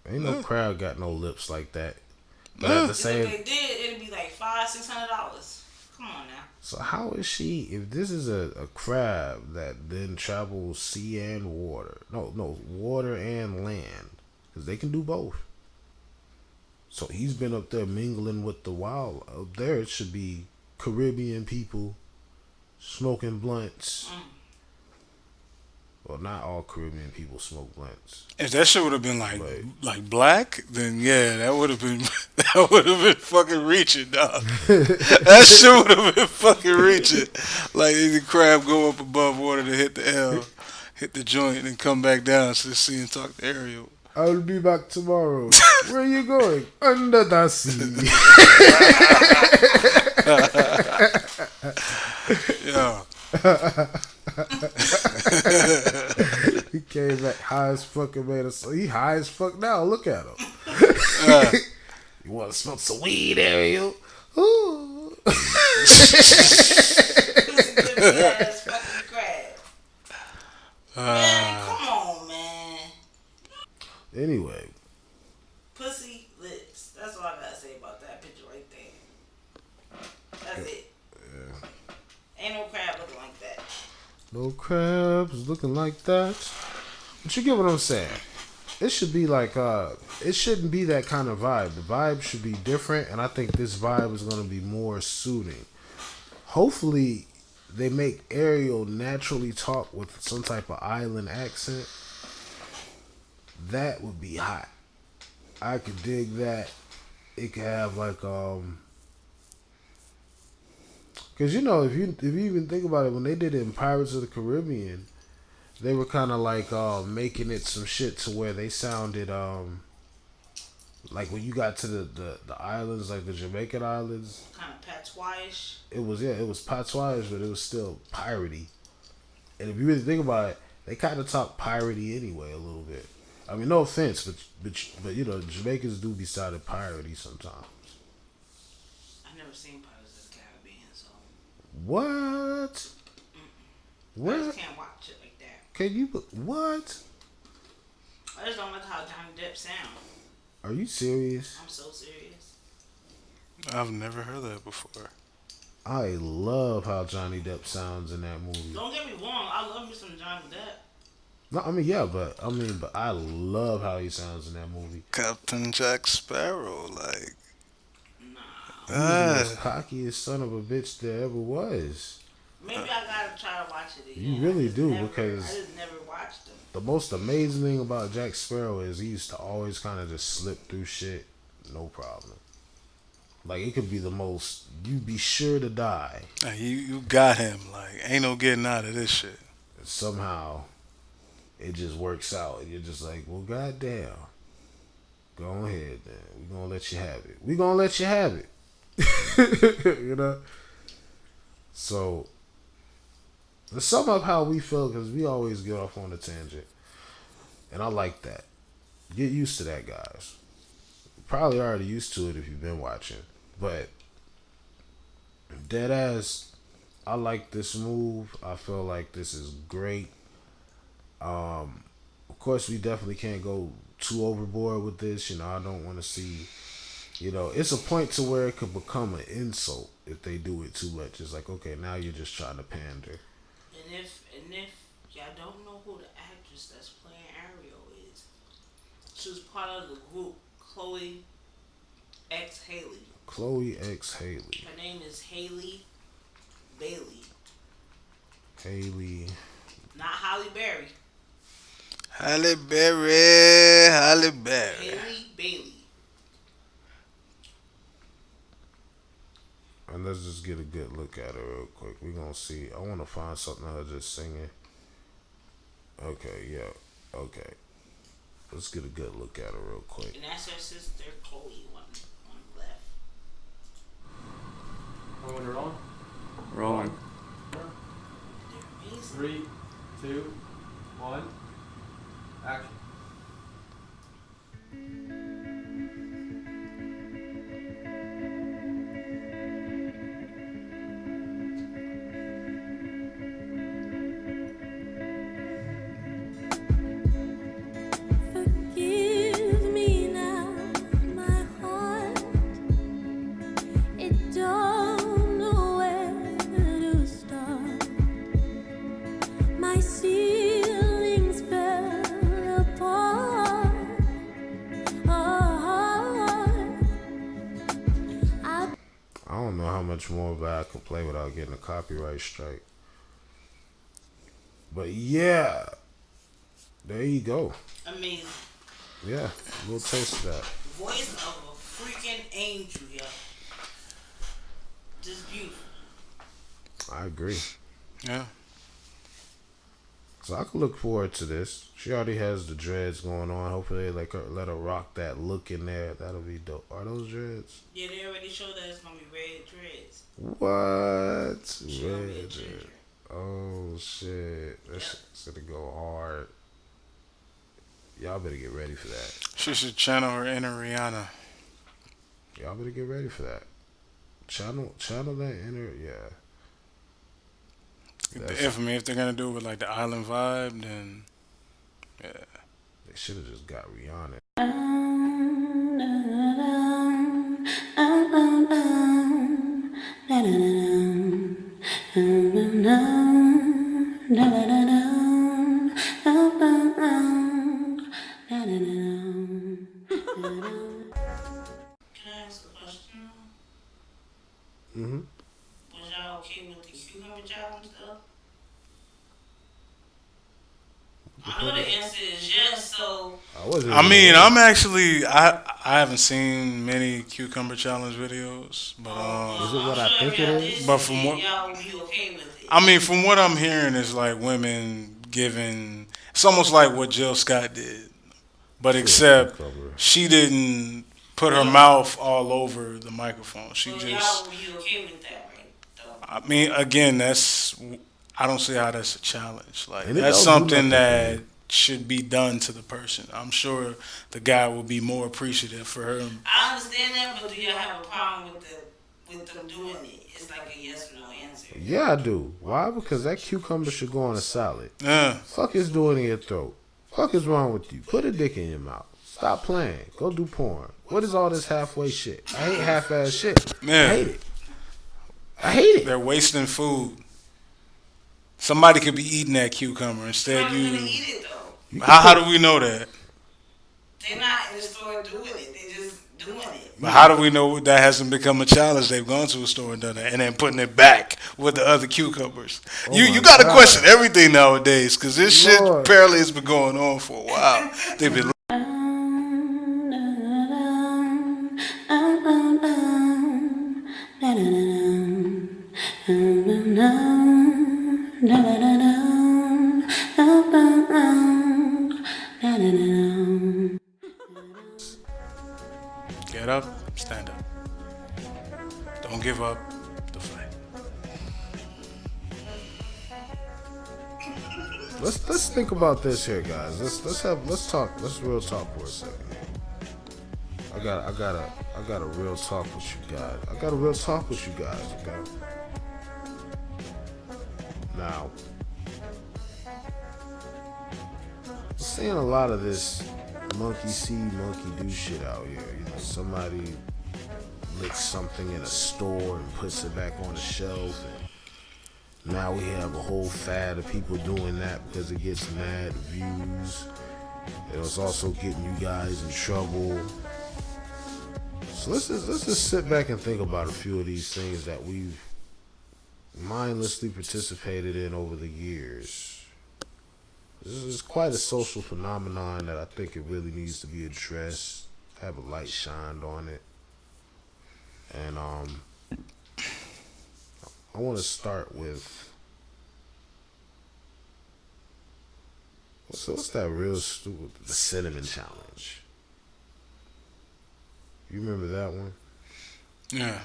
Ain't no crowd got no lips like that. But at the If same, they did, it'd be like $500-$600. Come on now. so how is she? If this is a crab that then travels sea and water, no, water and land, because they can do both. So he's been up there mingling with the wild. Up there, it should be Caribbean people smoking blunts. Well, not all Caribbean people smoke blunts. If that shit would have been like black, then yeah, that would have been fucking reaching, dog. That shit would have been fucking reaching. Like the crab go up above water to hit the L, hit the joint, and come back down to the sea and talk to Ariel. I'll be back tomorrow. Where are you going? Under the sea. Yeah. He came back high as fuck and made us. He high as fuck now. Look at him. You want to smoke some weed, Ariel? Ooh. Man, come on, man. Anyway. Pussy lips. That's all I gotta say about that picture right there. That's it. Yeah. Ain't no crab looking like that. No crabs looking like that. But you get what I'm saying. It should be like, it shouldn't be that kind of vibe. The vibe should be different, and I think this vibe is going to be more suiting. Hopefully, they make Ariel naturally talk with some type of island accent. That would be hot. I could dig that. It could have like, because you know, if you even think about it, when they did it in Pirates of the Caribbean, they were kind of like making it some shit to where they sounded like when you got to the islands, like the Jamaican islands, kind of patois-ish. it was patois, but it was still piratey. And if you really think about it, they kind of talk piratey anyway a little bit. I mean, no offense, but you know, Jamaicans do be sounding piratey sometimes. I've never seen Pirates of the Caribbean, so. What? What? I just can't watch it like that. Can you? What? I just don't like how Johnny Depp sound. Are you serious? I'm so serious. I've never heard that before. I love how Johnny Depp sounds in that movie. Don't get me wrong, I love me some Johnny Depp. No, I mean yeah, but I love how he sounds in that movie. Captain Jack Sparrow, like. Nah. He was the most cockiest son of a bitch there ever was. Maybe I gotta try to watch it again. You really do, because I just never watched them. the most amazing thing about Jack Sparrow is he used to always kind of just slip through shit, no problem. Like it could be the most, you be sure to die. You got him. Like ain't no getting out of this shit. And somehow, it just works out, and you're just like, well, goddamn, go ahead then. We gonna let you have it. We gonna let you have it. You know. So. To sum up how we feel, because we always get off on a tangent. And I like that. Get used to that, guys. Probably already used to it if you've been watching. But, deadass, I like this move. I feel like this is great. Of course, we definitely can't go too overboard with this. You know, I don't want to see... You know, it's a point to where it could become an insult if they do it too much. It's like, okay, now you're just trying to pander. And if y'all don't know who the actress that's playing Ariel is, she was part of the group Chloe X Haley. Chloe X Haley. Her name is Haley Bailey. Haley. Not Halle Berry. Halle Berry. Halle Berry. Haley Bailey. And let's just get a good look at her real quick. We're going to see. I want to find something of her just singing. Okay, yeah. Okay. Let's get a good look at her real quick. And that's her sister, Chloe, on the left. When we're rolling? Rolling. 3, 2, 1, action. Much more, but I could play without getting a copyright strike. But yeah, there you go. Amazing. Yeah, we'll taste that. Voice of a freaking angel, yo. Just beautiful. I agree. Yeah. So I can look forward to this. She already has the dreads going on. Hopefully, let her rock that look in there. That'll be dope. Are those dreads? Yeah, they already showed that it's gonna be red dreads. What? Red dreads. Oh shit! That's gonna go hard. Y'all better get ready for that. She should channel her inner Rihanna. Y'all better get ready for that. Channel that inner, yeah. If they're gonna do it with like the island vibe, then yeah. They should have just got Rihanna. Can I ask a question? Mm-hmm. Was y'all okay with the cucumber challenge though? I know the answer is yes, so. I haven't seen many cucumber challenge videos, but is it what I think it is? But from what from what I'm hearing is like women giving. It's almost like what Jill Scott did, but except she didn't put her mouth all over the microphone. She just. You okay with that, right? I mean, again, that's I don't see how that's a challenge. Like And it that's don't do something nothing for that should be done to the person. I'm sure the guy will be more appreciative for him. I understand that, but do you have a problem with them doing it? It's like a yes or no answer. Yeah, I do. Why? Because that cucumber should go on a salad. Yeah. Fuck is doing in your throat? Fuck is wrong with you? Put a dick in your mouth. Stop playing. Go do porn. What is all this halfway shit? I hate half-ass shit. Man. I hate it. I hate it. They're wasting food. Somebody could be eating that cucumber instead. They're not gonna eat it though. How do we know that? They're not in the store doing it. They're just doing it. But how do we know that hasn't become a challenge? They've gone to a store and done it, and then putting it back with the other cucumbers. You got to question everything nowadays because this shit apparently has been going on for a while. They've been. Get up, stand up. Don't give up the fight. Let's think about this here, guys. Let's talk. Let's real talk for a second. I got a real talk with you guys. I got a real talk with you guys. Okay. Now, I'm seeing a lot of this monkey see, monkey do shit out here. You know, somebody licks something in a store and puts it back on the shelf. And now we have a whole fad of people doing that because it gets mad views. And it's also getting you guys in trouble. So let's just sit back and think about a few of these things that we've mindlessly participated in over the years. This is quite a social phenomenon that I think it really needs to be addressed, have a light shined on it. And I want to start with what's that real stupid, the cinnamon challenge. You remember that one? Yeah,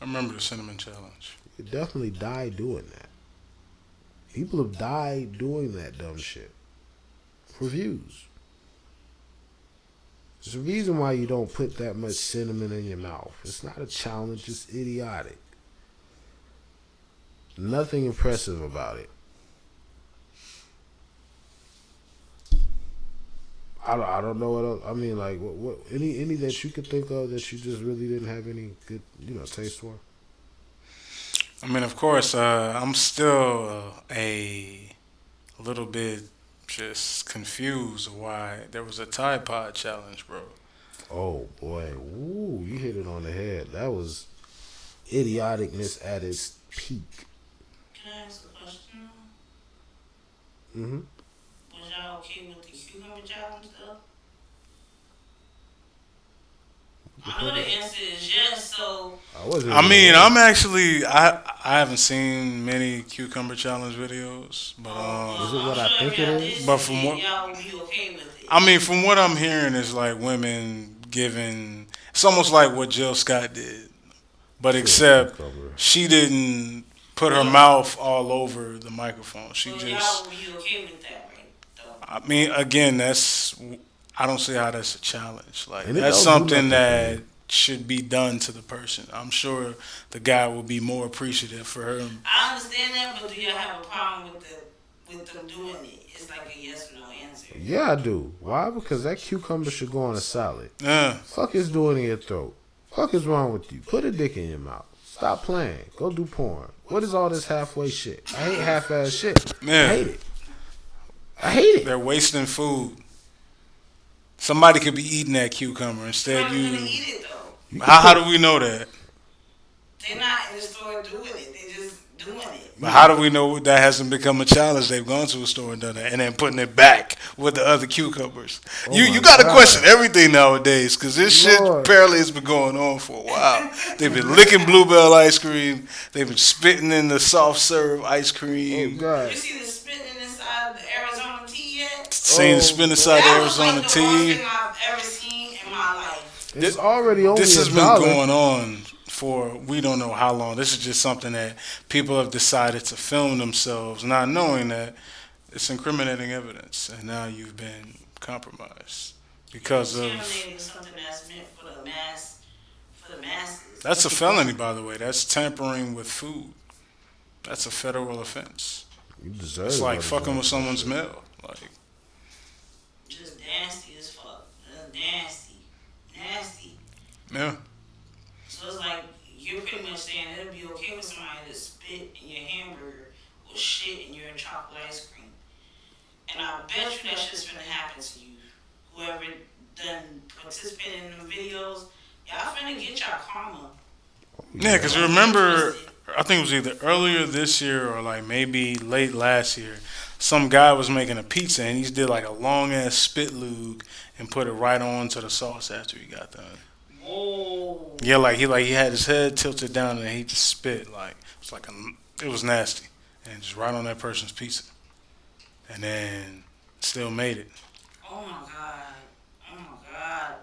I remember the cinnamon challenge. You definitely died doing that. People have died doing that dumb shit for views. There's a reason why you don't put that much cinnamon in your mouth. It's not a challenge, it's idiotic. Nothing impressive about it. I don't know what else. I mean, like, what any that you could think of that you just really didn't have any good, taste for? I mean, of course, I'm still a little bit just confused why there was a Tide Pod challenge, bro. Oh boy, ooh, you hit it on the head. That was idioticness at its peak. Can I ask a question? Mm-hmm. Was y'all okay with the cucumber challenge though? I know the answer is yes, so I'm actually I haven't seen many cucumber challenge videos, but is it what I think it is? But from what y'all would be okay with it. I mean, from what I'm hearing, is like women giving. It's almost like what Jill Scott did, but except she didn't put her mouth all over the microphone. She just. Y'all would be okay with that, right? Though. I mean, again, I don't see how that's a challenge. Like And that's something that should be done to the person. I'm sure the guy will be more appreciative for him. I understand that, but do you have a problem with them doing it? It's like a yes or no answer. Yeah, I do. Why? Because that cucumber should go on a salad. Yeah. Fuck is doing in your throat? Fuck is wrong with you? Put a dick in your mouth. Stop playing. Go do porn. What is all this halfway shit? I hate half-ass shit. Man. I hate it. I hate it. They're wasting food. Somebody could be eating that cucumber instead. They're not gonna eat it though. How do we know that? They're not in the store doing it. They're just doing it. But how do we know that hasn't become a challenge? They've gone to a store and done it, and then putting it back with the other cucumbers. You got to question everything nowadays because this shit apparently has been going on for a while. They've been licking Bluebell ice cream. They've been spitting in the soft serve ice cream. Oh God! You see the spitting inside the Arizona tea yet? Seen the spit inside the Arizona That was tea. like the worst thing I've ever seen in my life. It's already only This has been $1. going on for we don't know how long. This is just something that people have decided to film themselves, not knowing that it's incriminating evidence, and now you've been compromised because of. Contaminating something that's meant for the masses. That's a felony, by the way. That's tampering with food. That's a federal offense. You deserve It's it, like buddy. fucking with someone's mail. Like, Just nasty as fuck. Nasty. Nasty. yeah. So it's like you're pretty much saying it'd be okay with somebody to spit in your hamburger or shit in your chocolate ice cream. And I bet you that shit's gonna happen to you. Whoever done participated in the videos, y'all finna get y'all karma. Yeah, because remember, I think it was either earlier this year or like maybe late last year, some guy was making a pizza and he did like a long ass spit lube and put it right onto the sauce after he got done. Whoa. Yeah, he had his head tilted down and he just spit it was nasty and just right on that person's pizza, and then still made it. Oh my god. Oh my god.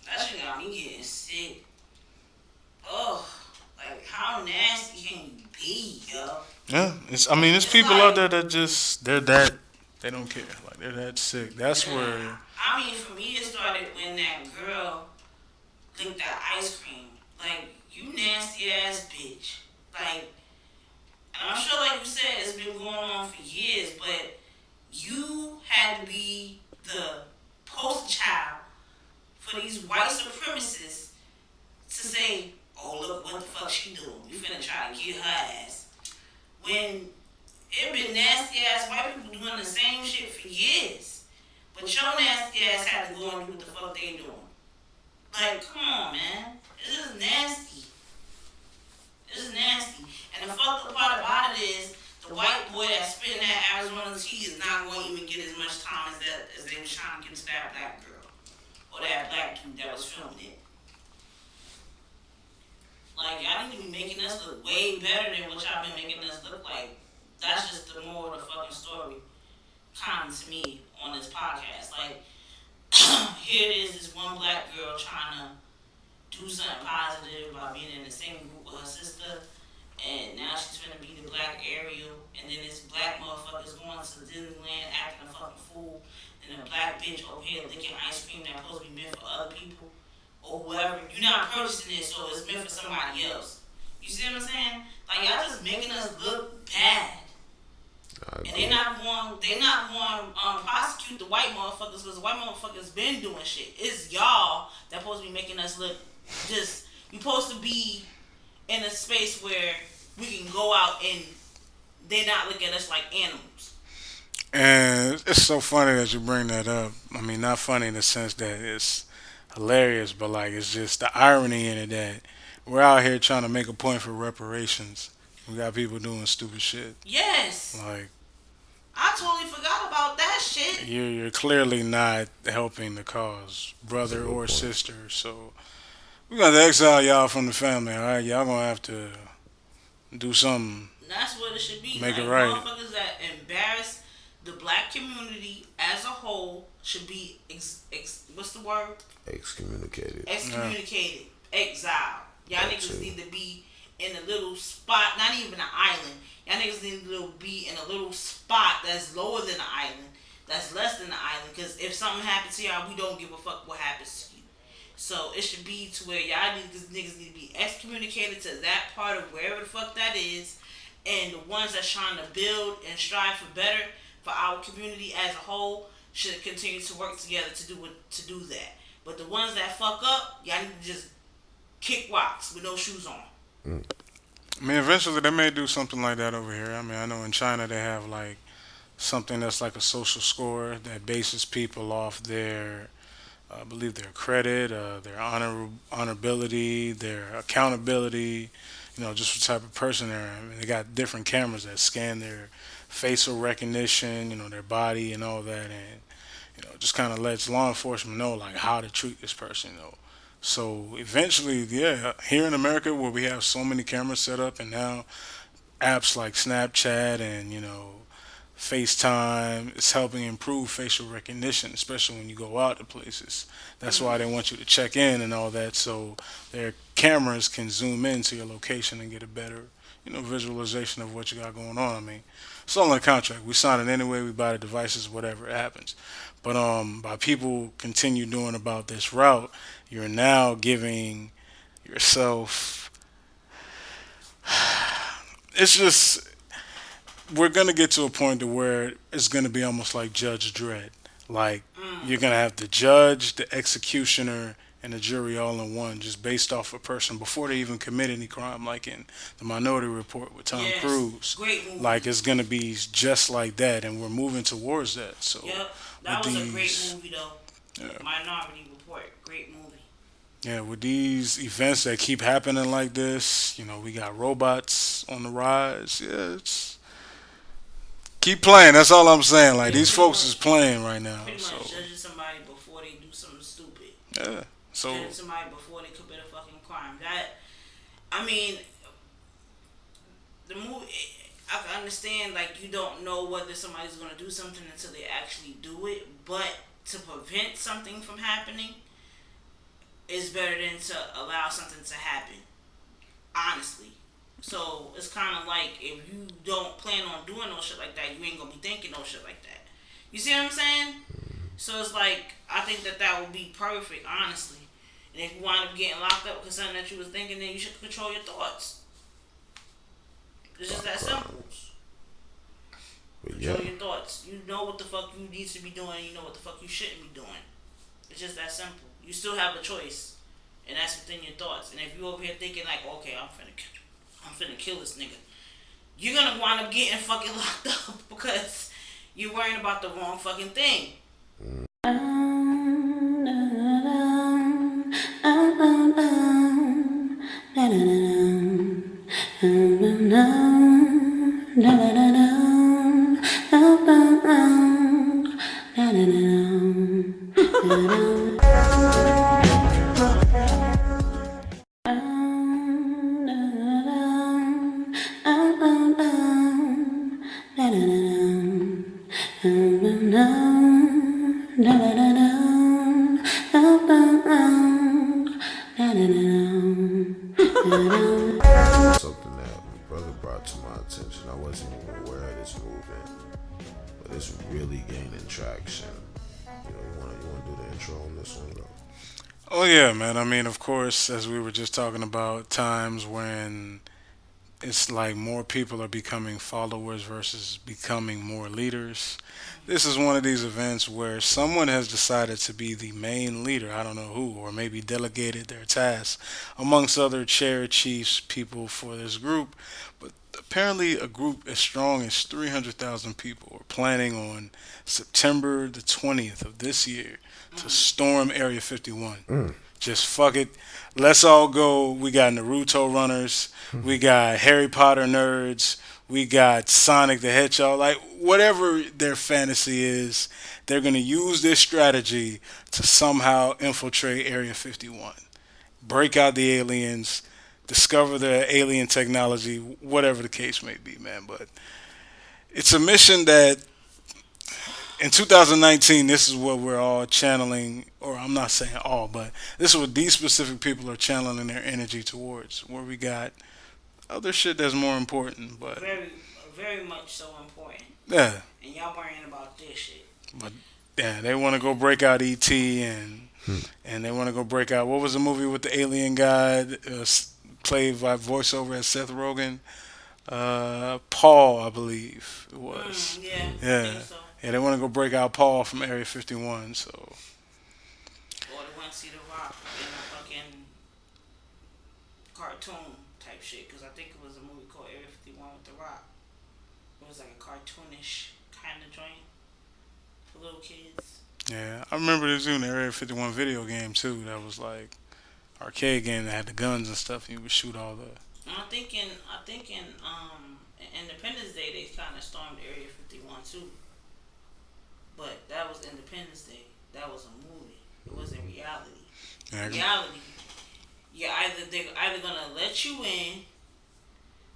That shit got me getting sick. Oh, like how nasty can you be, yo? Yeah, it's people like, out there that just they don't care, like they're that sick. That's where. I mean, for me, it started when that girl licked that ice cream. Like, you nasty ass bitch. Like, and I'm sure, like you said, it's been going on for years, but you had to be the poster child for these white supremacists to say, oh, look what the fuck she doing. We finna try to get her ass. When it been nasty ass white people doing the same shit for years. But your nasty ass had to go and do what the fuck they doing. Like, come on, man. This is nasty. This is nasty. And the fucked up part about it is, the white boy that's spitting that Arizona tea is not going to even get as much time as they was trying to give to that black girl. Or that black dude that was filming it. Like, y'all need to be making us look way better than what y'all been making us look like. That's just the moral of the fucking story. Kind to me on this podcast. Like, here it is, this one black girl trying to do something positive by being in the same group with her sister, and now she's gonna be the black Ariel, and then this black motherfucker's going to Disneyland acting a fucking fool, and a black bitch over here licking ice cream that's supposed to be meant for other people, or whoever. You're not purchasing it, so it's meant for somebody else. You see what I'm saying? Like, y'all just making us look bad. And they're not going to prosecute the white motherfuckers because the white motherfuckers been doing shit. It's y'all that supposed to be making us look just. We supposed to be in a space where we can go out and they not look at us like animals. And it's so funny that you bring that up. I mean, not funny in the sense that it's hilarious, but like it's just the irony in it that we're out here trying to make a point for reparations. We got people doing stupid shit. Yes. Like, I totally forgot about that shit. You're clearly not helping the cause, brother or sister. So we're gonna exile y'all from the family. All right, y'all gonna have to do something. That's what it should be. Make like, it right. Motherfuckers that embarrass the black community as a whole should be what's the word? Excommunicated. Excommunicated. Exiled. Y'all niggas need to be in a little spot, not even an island. Y'all niggas need to be in a little spot that's lower than the island, that's less than the island. Because if something happens to y'all, we don't give a fuck what happens to you. So it should be to where y'all niggas need to be excommunicated to that part of wherever the fuck that is. And the ones that's trying to build and strive for better for our community as a whole should continue to work together to do that. But the ones that fuck up, y'all need to just kick rocks with no shoes on. I mean, eventually they may do something like that over here. I mean, I know in China they have like something that's like a social score that bases people off their, I believe their credit, their honorability, their accountability, just what type of person they're. I mean, they got different cameras that scan their facial recognition, their body and all that, and just kind of lets law enforcement know like how to treat this person, So eventually, yeah, here in America where we have so many cameras set up and now apps like Snapchat and, FaceTime. It's helping improve facial recognition, especially when you go out to places. That's why they want you to check in and all that, so their cameras can zoom into your location and get a better, visualization of what you got going on. I mean, it's all in the contract. We sign it anyway. We buy the devices, whatever it happens. But by people continue doing about this route, you're now giving yourself. It's just we're gonna get to a point to where it's gonna be almost like Judge Dredd. Like you're gonna have the judge, the executioner, and the jury all in one, just based off a person before they even commit any crime. Like in the Minority Report with Tom Cruise. Great movie. Like it's gonna be just like that, and we're moving towards that. So yep, that was a great movie though. Yeah. Minority Report, great movie. Yeah, with these events that keep happening like this, we got robots on the rise. Yeah, it's keep playing. That's all I'm saying. Like these folks is playing right now. Pretty much judging somebody before they do something stupid. Yeah. So judging somebody before they commit a fucking crime. I mean, the movie. I can understand like you don't know whether somebody's gonna do something until they actually do it, but to prevent something from happening is better than to allow something to happen. Honestly. So it's kind of like if you don't plan on doing no shit like that, you ain't gonna be thinking no shit like that. You see what I'm saying? So it's like I think that would be perfect, honestly. And if you wind up getting locked up because something that you was thinking, then you should control your thoughts. It's just that simple. Control your thoughts. You know what the fuck you need to be doing. You know what the fuck you shouldn't be doing. It's just that simple. You still have a choice, and that's within your thoughts. And if you over here thinking like, okay, I'm finna kill this nigga, you're gonna wind up getting fucking locked up because you're worrying about the wrong fucking thing. Something that my brother brought to my attention. I wasn't even aware of this movement, but it's really gaining traction. You wanna do the intro on this one, though? Oh yeah, man. I mean, of course, as we were just talking about, times when it's like more people are becoming followers versus becoming more leaders. This is one of these events where someone has decided to be the main leader. I don't know who, or maybe delegated their tasks amongst other chair chiefs, people for this group. But apparently, a group as strong as 300,000 people are planning on September the 20th of this year to storm Area 51. Just fuck it. Let's all go. We got Naruto runners. We got Harry Potter nerds. We got Sonic the Hedgehog. Like, whatever their fantasy is, they're going to use this strategy to somehow infiltrate Area 51. Break out the aliens. Discover the alien technology. Whatever the case may be, man. But it's a mission that in 2019, this is what we're all channeling, or I'm not saying all, but this is what these specific people are channeling their energy towards, where we got other shit that's more important, but very, very much so important. Yeah. And y'all worrying about this shit. But yeah, they want to go break out ET and they want to go break out. What was the movie with the alien guy played by voiceover as Seth Rogen? Paul, I believe it was. Yeah. I think so. Yeah, they want to go break out Paul from Area 51. So. Or they want to see The Rock in a fucking cartoon type shit, because I think it was a movie called Area 51 with The Rock. It was like a cartoonish kind of joint for little kids. Yeah, I remember there was even an Area 51 video game too. That was like arcade game that had the guns and stuff, and you would shoot all the. I'm thinking, Independence Day they kind of stormed Area 51 too. But that was Independence Day. That was a movie. It wasn't reality. Yeah, reality. They're either gonna let you in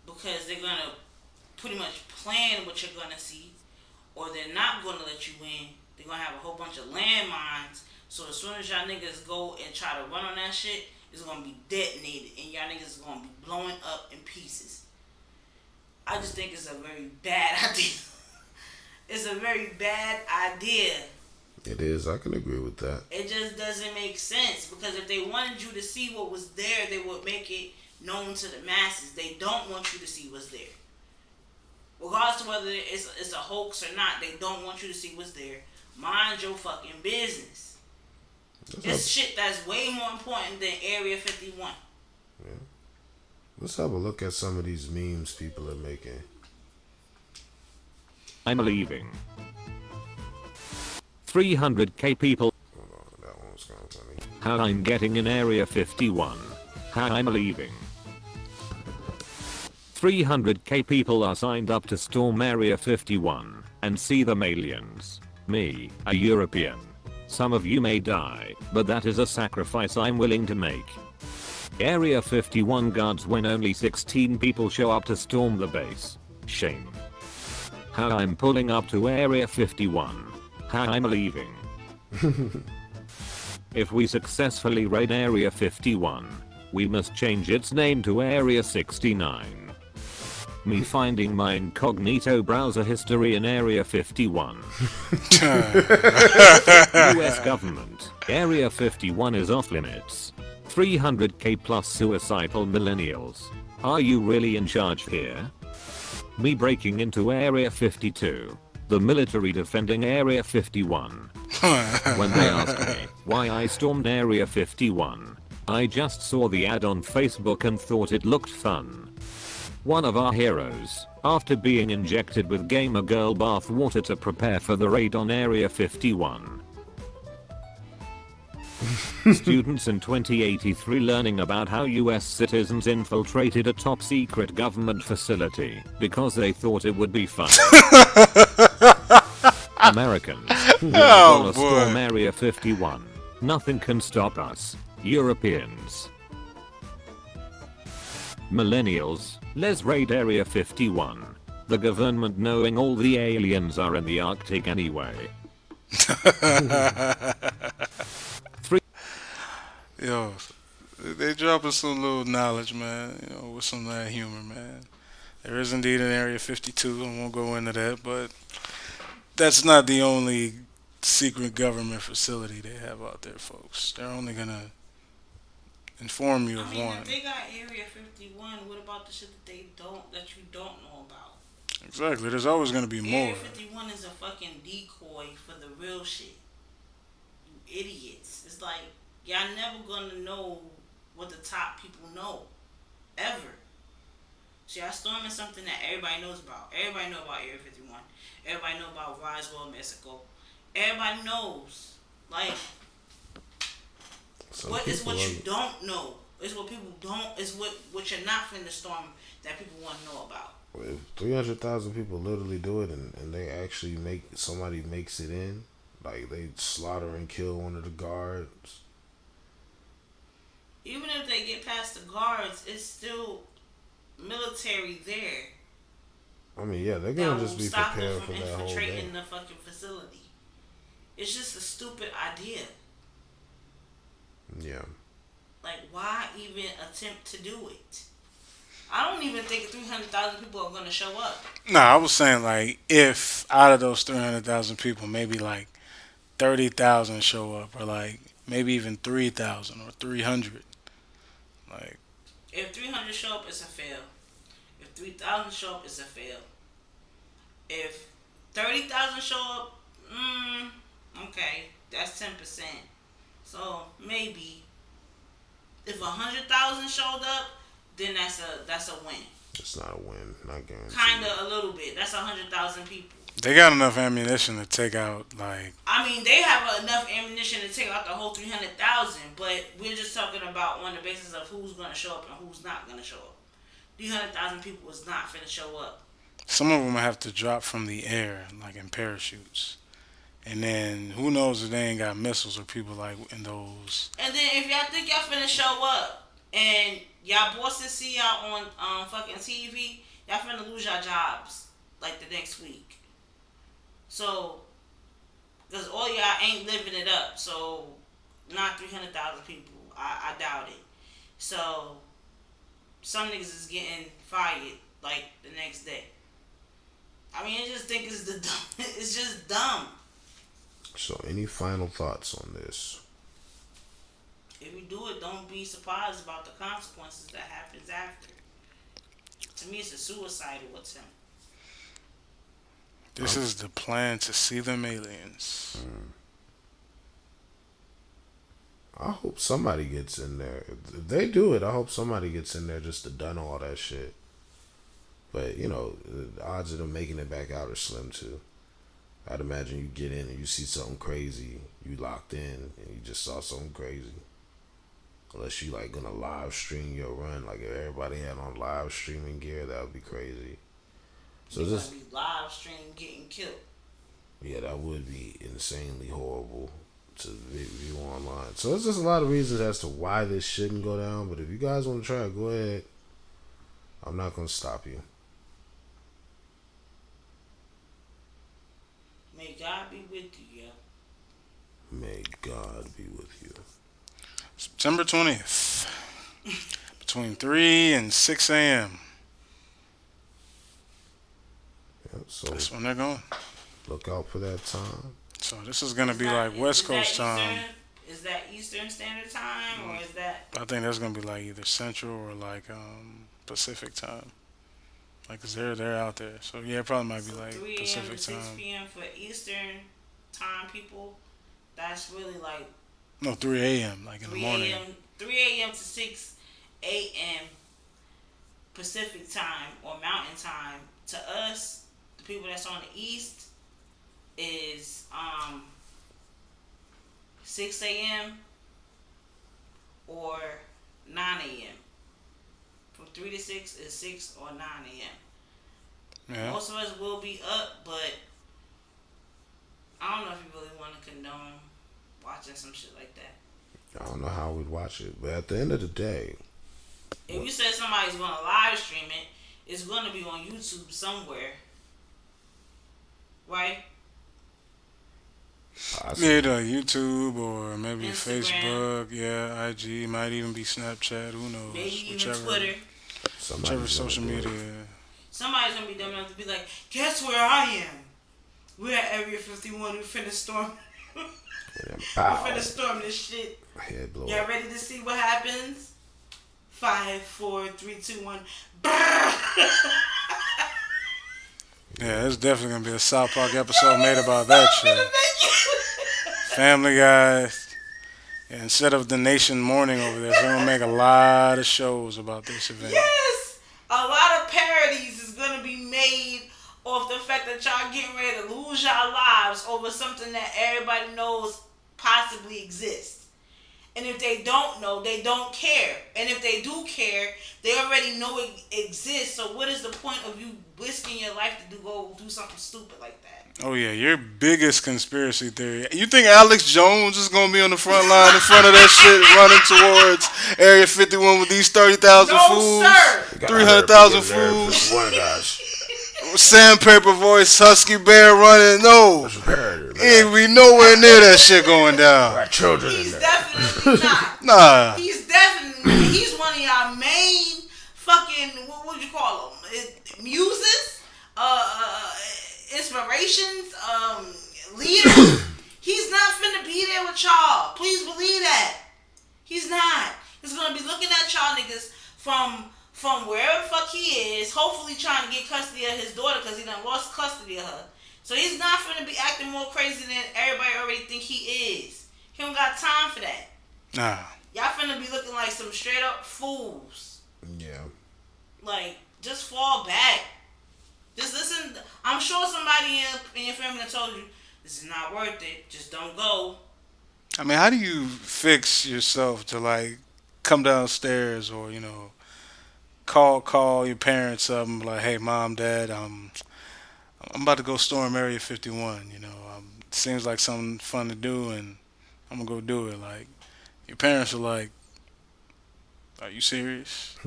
because they're gonna pretty much plan what you're gonna see, or they're not gonna let you in. They're gonna have a whole bunch of landmines. So as soon as y'all niggas go and try to run on that shit, it's gonna be detonated and y'all niggas is gonna be blowing up in pieces. I just think it's a very bad idea. It's a very bad idea. It is. I can agree with that. It just doesn't make sense because if they wanted you to see what was there, they would make it known to the masses. They don't want you to see what's there. Regardless of whether it's a hoax or not, they don't want you to see what's there. Mind your fucking business. It's shit that's way more important than Area 51. Yeah. Let's have a look at some of these memes people are making. I'm leaving. 300k people. Hold on, that one's kind of funny. How I'm getting in Area 51. How I'm leaving. 300k people are signed up to storm Area 51 and see them aliens. Me, a European. Some of you may die, but that is a sacrifice I'm willing to make. Area 51 guards when only 16 people show up to storm the base. Shame. How I'm pulling up to Area 51. How I'm leaving. If we successfully raid Area 51, we must change its name to Area 69. Me finding my incognito browser history in Area 51. US government. Area 51 is off limits. 300k plus suicidal millennials. Are you really in charge here? Me breaking into Area 52. The military defending Area 51. When they asked me why I stormed Area 51, I just saw the ad on Facebook and thought it looked fun. One of our heroes, after being injected with gamer girl bath water to prepare for the raid on Area 51. Students in 2083 learning about how US citizens infiltrated a top secret government facility because they thought it would be fun. Americans, we're gonna storm Area 51. Nothing can stop us. Europeans. Millennials, let's raid Area 51. The government knowing all the aliens are in the Arctic anyway. Yo, they dropping some little knowledge, man. You know, with some of that humor, man. There is indeed an Area 52. I won't go into that, but that's not the only secret government facility they have out there, folks. They're only gonna inform you of one. If they got Area 51, what about the shit that you don't know about? Exactly. There's always gonna be more. Area 51 is a fucking decoy for the real shit. You idiots. It's like, y'all never gonna know what the top people know. Ever. So y'all storming something that everybody knows about. Everybody know about Area 51. Everybody know about Roswell, Mexico. Everybody knows. Like, what you don't know? It's what people don't. It's what you're not finna storm that people want to know about. If 300,000 people literally do it and they actually somebody makes it in, like they slaughter and kill one of the guards. Even if they get past the guards, it's still military there. I mean, yeah, they're gonna just be prepared for that whole day. Infiltrating the fucking facility. It's just a stupid idea. Yeah. Like, why even attempt to do it? I don't even think 300,000 people are gonna show up. Nah, I was saying like if out of those 300,000 people, maybe like 30,000 show up, or like maybe even 3,000 or 300. Like, if 300 show up, it's a fail. If 3,000 show up, it's a fail. If 30,000 show up, okay, that's 10%. So maybe if 100,000 showed up, then that's a win. It's not a win, not guaranteed. Kinda a little bit. That's 100,000 people. they got enough ammunition to take out like. I mean, they have enough ammunition to take out the whole 300,000, but we're just talking about on the basis of who's gonna show up and who's not gonna show up. 300,000 people is not finna show up. Some of them have to drop from the air, like in parachutes. And then who knows if they ain't got missiles or people like in those. And then if y'all think y'all finna show up and y'all bosses see y'all on fucking TV, y'all finna lose your jobs like the next week. So, because all y'all ain't living it up. So, not 300,000 people. I doubt it. So, some niggas is getting fired like the next day. I mean, I just think it's the dumb. It's just dumb. So, any final thoughts on this? If you do it, don't be surprised about the consequences that happens after. To me, it's a suicidal attempt. This is the plan to see them aliens. I hope somebody gets in there. If they do it, I hope somebody gets in there just to done all that shit. But, you know, the odds of them making it back out are slim too. I'd imagine you get in and you see something crazy, you locked in and you just saw something crazy. Unless you like gonna live stream your run, like if everybody had on live streaming gear, that would be crazy. So You're this, gonna be live stream getting killed. yeah, that would be insanely horrible to view online. So there's just a lot of reasons as to why this shouldn't go down. But if you guys want to try it, go ahead. I'm not gonna stop you. May God be with you, yo. May God be with you. September 20th. Between 3 and 6 a.m. Yep, so that's when they're going. Look out for that time. So this is going to be like West Coast time. Is that Eastern Standard Time, or is that? I think that's going to be like either Central or like Pacific time. Like, cause they're out there. So yeah, it probably might be like 3 a.m. Pacific to 6 time. p.m. for Eastern Time people. That's really like. No, 3 a.m. like in the morning. 3 a.m. to 6 a.m. Pacific Time or Mountain Time. To us, the people that's on the East, is 6 a.m. or 9 a.m. From 3 to 6 is 6 or 9 a.m. Yeah. Most of us will be up, but I don't know if you really want to condone watching some shit like that. I don't know how we'd watch it, but at the end of the day, if you said somebody's going to live stream it, it's going to be on YouTube somewhere, right? Yeah, YouTube or maybe Instagram. Facebook, yeah, IG, might even be Snapchat, who knows? Maybe even Twitter. Whichever social media. Somebody's going to be dumb enough to be like, guess where I am? We're at Area 51. We finna storm. We finna storm this shit. Y'all ready to see what happens? 5, 4, 3, 2, 1. Yeah, there's definitely gonna be a South Park episode made about that shit. Family Guy. Yeah, instead of the nation mourning over this, they're gonna make a lot of shows about this event. Yes, a lot of parodies is gonna be made off the fact that y'all getting ready to lose y'all lives over something that everybody knows possibly exists. And if they don't know, they don't care. And if they do care, they already know it exists. So what is the point of you risking your life to go do something stupid like that? Oh yeah, your biggest conspiracy theory. You think Alex Jones is gonna be on the front line in front of that shit running towards Area 51 with these 30,000 fools? Sir. 300,000 fools? Sandpaper voice, husky bear running. No, ain't we nowhere near that shit going down. Got children He's in there. definitely not. Nah. He's one of y'all main fucking, what would you call them? Muses? Inspirations? Leaders? He's not finna be there with y'all. Please believe that. He's not. He's gonna be looking at y'all niggas from wherever the fuck he is, hopefully trying to get custody of his daughter because he done lost custody of her. So he's not finna be acting more crazy than everybody already think he is. He don't got time for that. Nah. Y'all finna be looking like some straight up fools. Yeah. Like, just fall back. Just listen. I'm sure somebody in your family told you, this is not worth it. Just don't go. I mean, how do you fix yourself to like come downstairs or, you know, call your parents up and be like, hey, mom, dad, I'm about to go storm Area 51. You know, it seems like something fun to do, and I'm gonna go do it. Like, your parents are like, are you serious?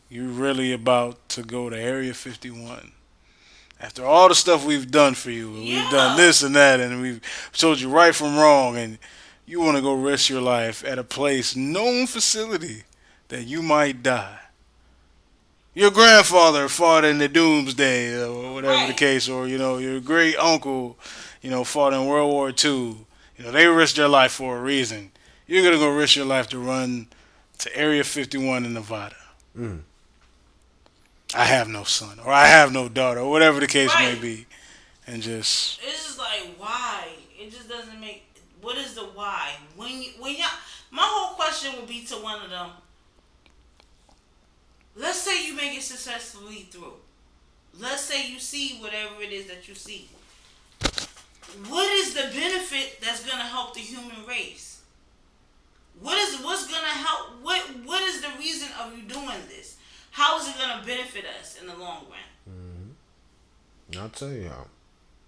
You really about to go to Area 51 After all the stuff we've done for you, and we've done this and that, and we've told you right from wrong, and you want to go risk your life at a place, known facility, that you might die. Your grandfather fought in the Doomsday, or whatever the case, or your great uncle, fought in World War II. They risked their life for a reason. You're gonna go risk your life to run to Area 51 in Nevada. I have no son, or I have no daughter, or whatever the case may be, and just. It's just like, why? It just doesn't make. What is the why? When y'all, my whole question would be to one of them. Let's say you make it successfully through. Let's say you see whatever it is that you see. What is the benefit that's gonna help the human race? What's gonna help? What is the reason of you doing this? How is it gonna benefit us in the long run? I'll tell y'all,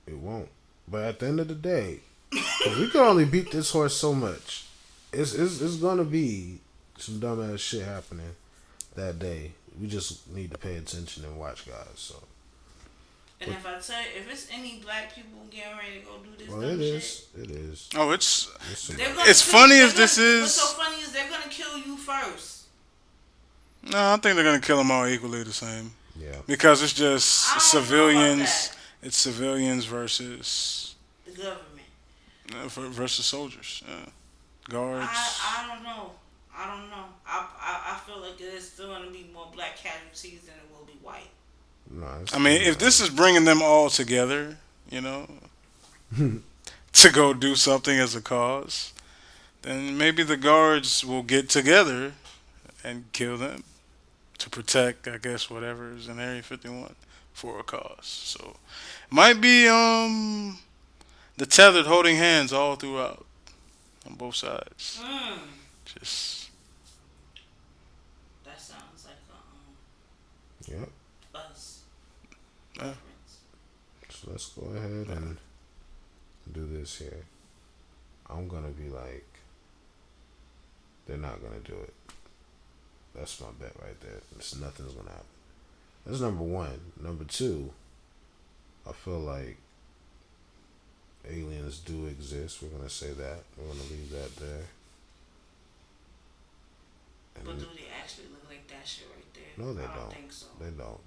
it won't. But at the end of the day, 'cause we can only beat this horse so much. It's gonna be some dumbass shit happening that day. We just need to pay attention and watch, guys. So. And if I tell you, if it's any black people getting ready to go do this, well, dumb it is. shit, It is. Oh, it's funny as this is. What's so funny is they're gonna kill you first. No, I think they're gonna kill them all equally the same. Yeah. Because it's just civilians. It's civilians versus the government. Versus soldiers, guards. I don't know. I feel like there's still gonna be more black casualties than it will be white. No, I mean, if this is bringing them all together, to go do something as a cause, then maybe the guards will get together and kill them to protect, I guess, whatever is in Area 51 for a cause. So, might be the tethered holding hands all throughout on both sides. Just that sounds like yep. Us. So let's go ahead and do this here. I'm gonna be like, they're not gonna do it. That's my bet right there. Nothing's gonna happen. That's number one. Number two, I feel like aliens do exist. We're gonna say that. We're gonna leave that there. But do they actually look like that shit right there? No, they I don't. think so. They don't.